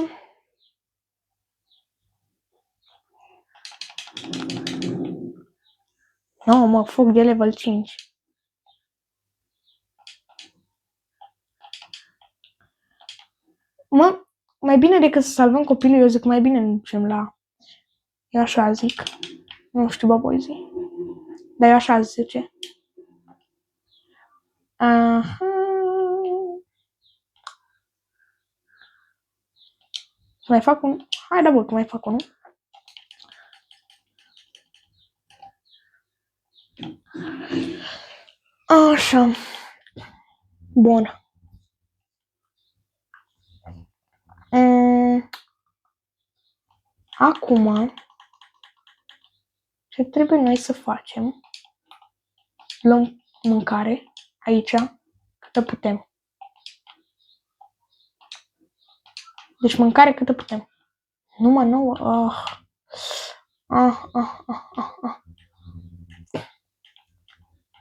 No, mă, foc de level 5. Mă, mai bine decât să salvăm copilul, eu zic mai bine ne ducem la... Eu așa zic. Nu știu, bă, zi. Dar eu așa zice. Aha. Mai fac un... Hai da, bă, că mai fac unul. Așa. Bun. Acum, ce trebuie noi să facem? Luăm mâncare aici, câtă putem. Deci mâncare câtă putem. Numai nouă.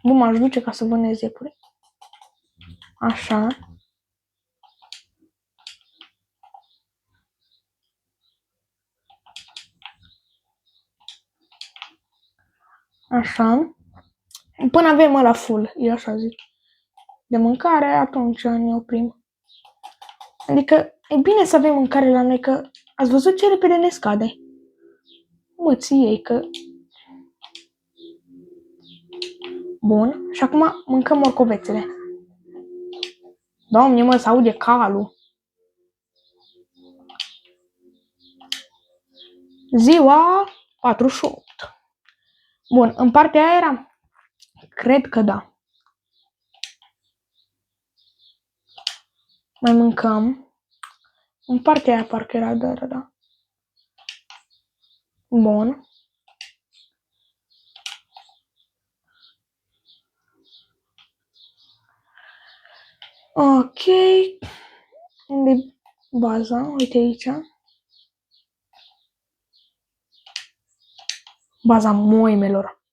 Bun, m-aș duce ca să vânez iepure. Așa. Așa. Până avem ăla full, eu așa zic. De mâncare, atunci ne oprim. Adică e bine să avem mâncare la noi, că ați văzut ce repede ne scade. Mă, ție, că... Bun. Și acum mâncăm morcovețele. Doamne, mă, se aude calul. Ziua 48. Bun, în partea aia era? Cred că da. Mai mâncăm. În partea aia parcă era, da. Bun. Ok. Unde baza? Uite aici. Baza moimelor.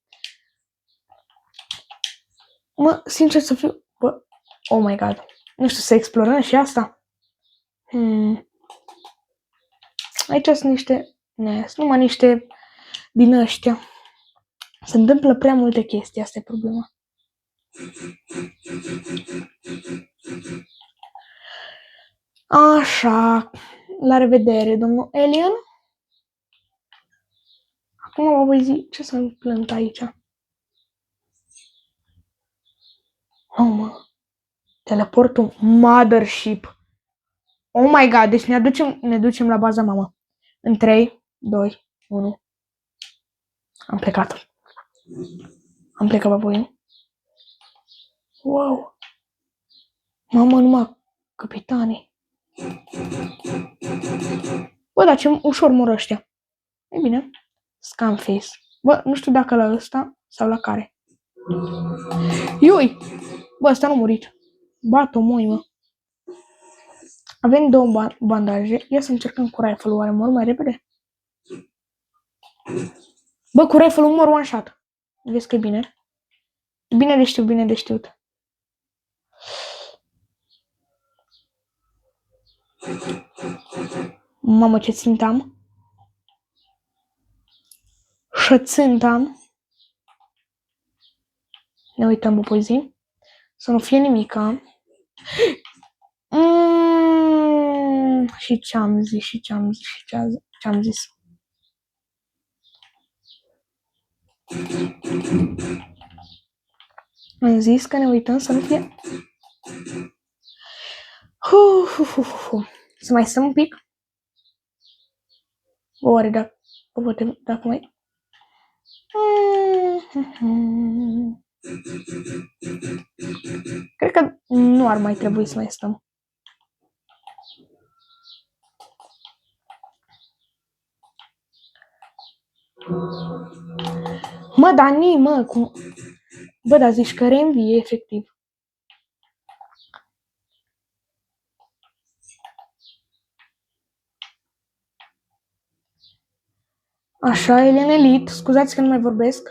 Mă, sincer să fiu... Bă, oh my god. Nu știu, să explorăm și asta? Aici sunt niște... Sunt numai niște din ăștia. Se întâmplă prea multe chestii, asta e problema. Așa. La revedere, domnul Alien. Acum vă voi zi ce s-a întâmplat aici. Oh, mă. Teleportul Mothership. Oh my god, deci ne ducem la baza mamă. În 3, 2, 1. Am plecat. Am plecat, baboi. Wow. Mamă, numai capitanii. Bă, dar ce ușor mor ăștia. E bine. Scamface. Bă, nu știu dacă la ăsta sau la care. Iui! Bă, ăsta nu a murit. Bat-o, moi, mă. Avem două bandaje. Ia să încercăm cu rifle-ul. Oare mor mai repede? Bă, cu rifle-ul mor one shot. Vezi că e bine. Bine de știut, bine de știut. Mamă, ce țintam. Și țintam. Ne uităm pe zi. Să nu fie nimica. Și ce-am zis. Am zis că ne uităm să nu fie... Să mai stăm un pic? Oare dacă mai... Cred că nu ar mai trebui să mai stăm. Mă, Dani, mă, cum... Bă, dar zici că reînvie, efectiv. Așa, Alien Elite, scuzați că nu mai vorbesc.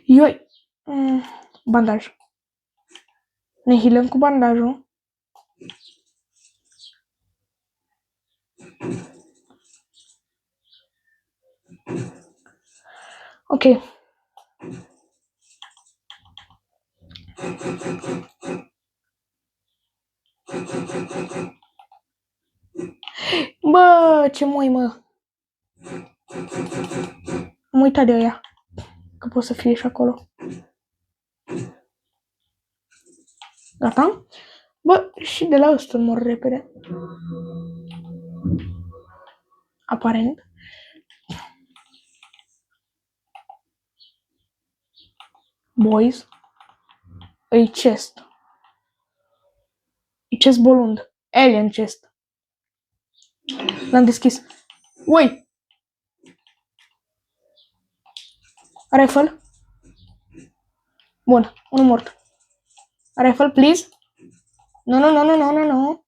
Ioi, bandaj. Ne healăm cu bandajul. Ok. Bă, ce moi, mă. Am uitat de ăia. Că pot să fie și acolo. Gata? Bă, și de la ăsta mor repede. Aparent. Boys. E chest. E chest bolund. Alien chest. L-am deschis. Ui! Rifle. Bun, unul mort. Rifle, please. Nu, nu, nu, nu, nu, nu, nu.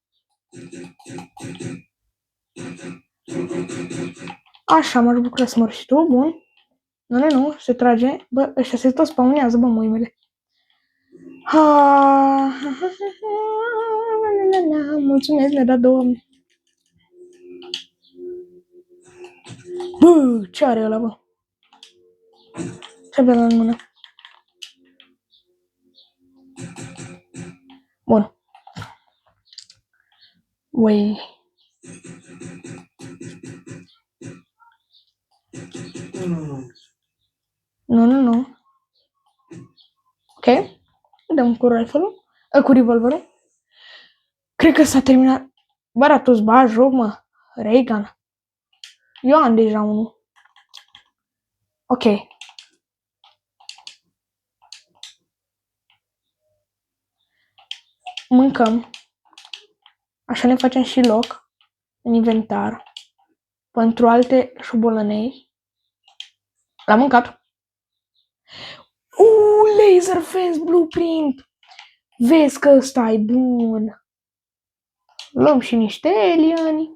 Așa, m-aș bucura să mor și tu, bun. Nu, nu, nu, se trage. Bă, ăștia se tot spawnează, bă, mâinile. Mulțumesc, ne-a dat două. Bă, ce are ăla, bă? Ce avea la mână? Bun. Ui. Nu, nu, nu. Ok. Dăm cu rifle-ul. Cu revolverul. Cred că s-a terminat. Bă, dar tu-ți bagi joc, mă. Reagan. Eu am deja unul. Ok. Mâncăm. Așa ne facem și loc în inventar pentru alte șobolănei. L-am mâncat. Laser fence blueprint. Vezi că ăsta e bun. Luăm și niște alieni.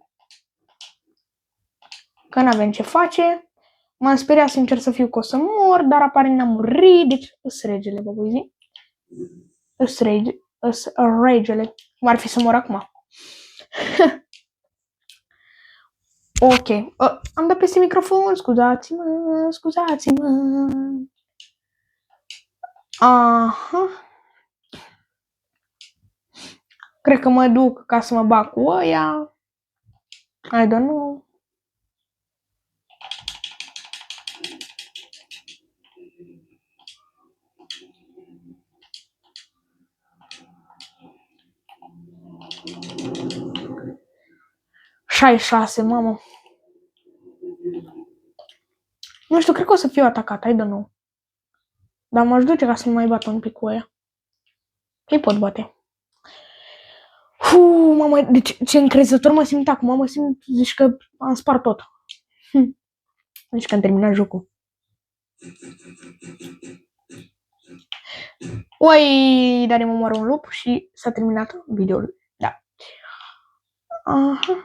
Că n-avem ce face. M-am speriat sincer să fiu că o să mor, dar apare n-am murit. Deci îs regele, bă, voi zi. Îs regele. Cum ar fi să mor acum. Ok. Am dat peste microfon. Scuzați-mă, scuzați-mă. Aha. Cred că mă duc ca să mă bag cu ăia. I don't know. șase, mamă. Nu știu, cred că o să fiu atacat, I don't know. Dar m-aș duce ca să nu mai bat un pic cu ăia. Îi pot bate. Mamă, deci ce încrezător mă simt acum, mă simt, zici că am spart tot. Deci că am terminat jocul. Oi, dar mă omoară un lup și s-a terminat videoul. Da. Aha.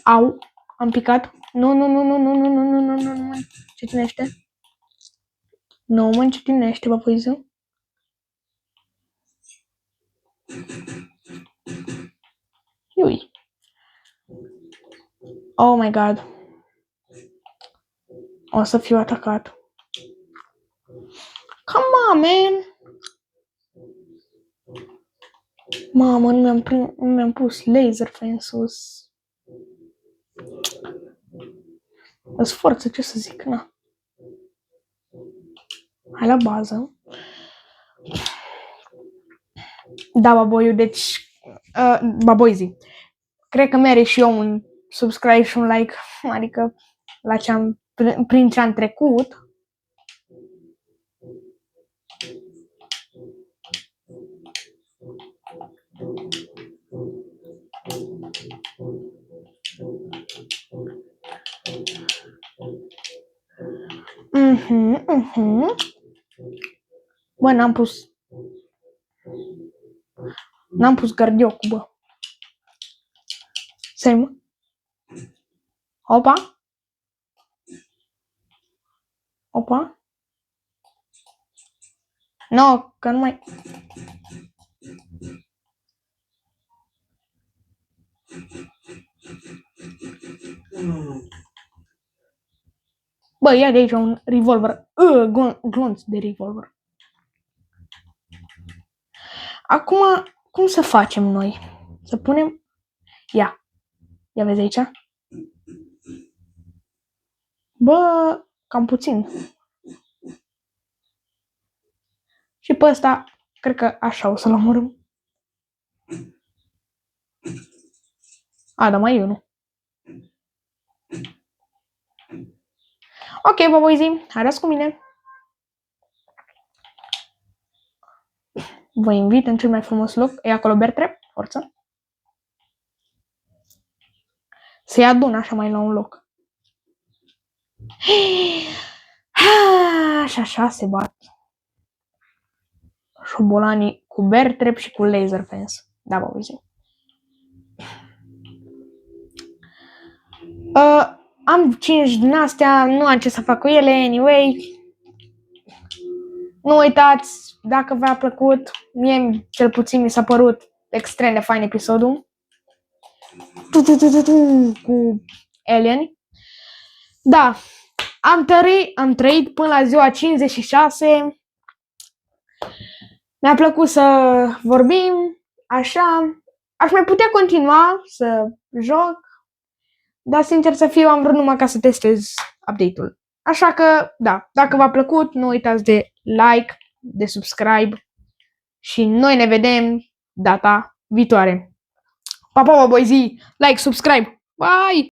Au, am picat. Nu, nu, nu, nu, nu, nu, nu, nu, nu, nu, nu, mă încetinește. Nu mă încetinește, bă, poiză. Ui. Oh my god. O să fiu atacat. Come on, man. Mamă, nu mi-am pus laser fence-ul. Îs forță, ce să zic, na. Hai la bază. Da, baboiu, deci... baboizi. Cred că mere și eu un subscribe și un like. Adică la ce am, prin ce am trecut. Bă, n-am pus gardiocul, bă. Stai, mă. Opa. Opa. No, că nu mai... Bă, ia de aici un revolver. Glonț de revolver. Acum, cum să facem noi? Să punem... Ia vezi aici? Bă, cam puțin. Și pe ăsta, cred că așa o să-l omorâm. A, dar mai eu nu. Ok, vă voi zi, haideți cu mine. Vă invit în cel mai frumos loc. E acolo bear trap? Forță. Se adună așa mai la un loc. Și așa se bat șobolanii cu bear trap și cu laser fence. Da, vă voi zi. Am 5 din astea, nu am ce să fac cu ele, anyway. Nu uitați, dacă v-a plăcut, mie cel puțin mi s-a părut extrem de fain episodul cu alieni. Da, am trăit până la ziua 56. Mi-a plăcut să vorbim, așa. Aș mai putea continua să joc, dar sincer să fiu, am vrut numai ca să testez update-ul. Așa că, da, dacă v-a plăcut, nu uitați de like, de subscribe și noi ne vedem data viitoare. Pa, pa, boys, like, subscribe, bye!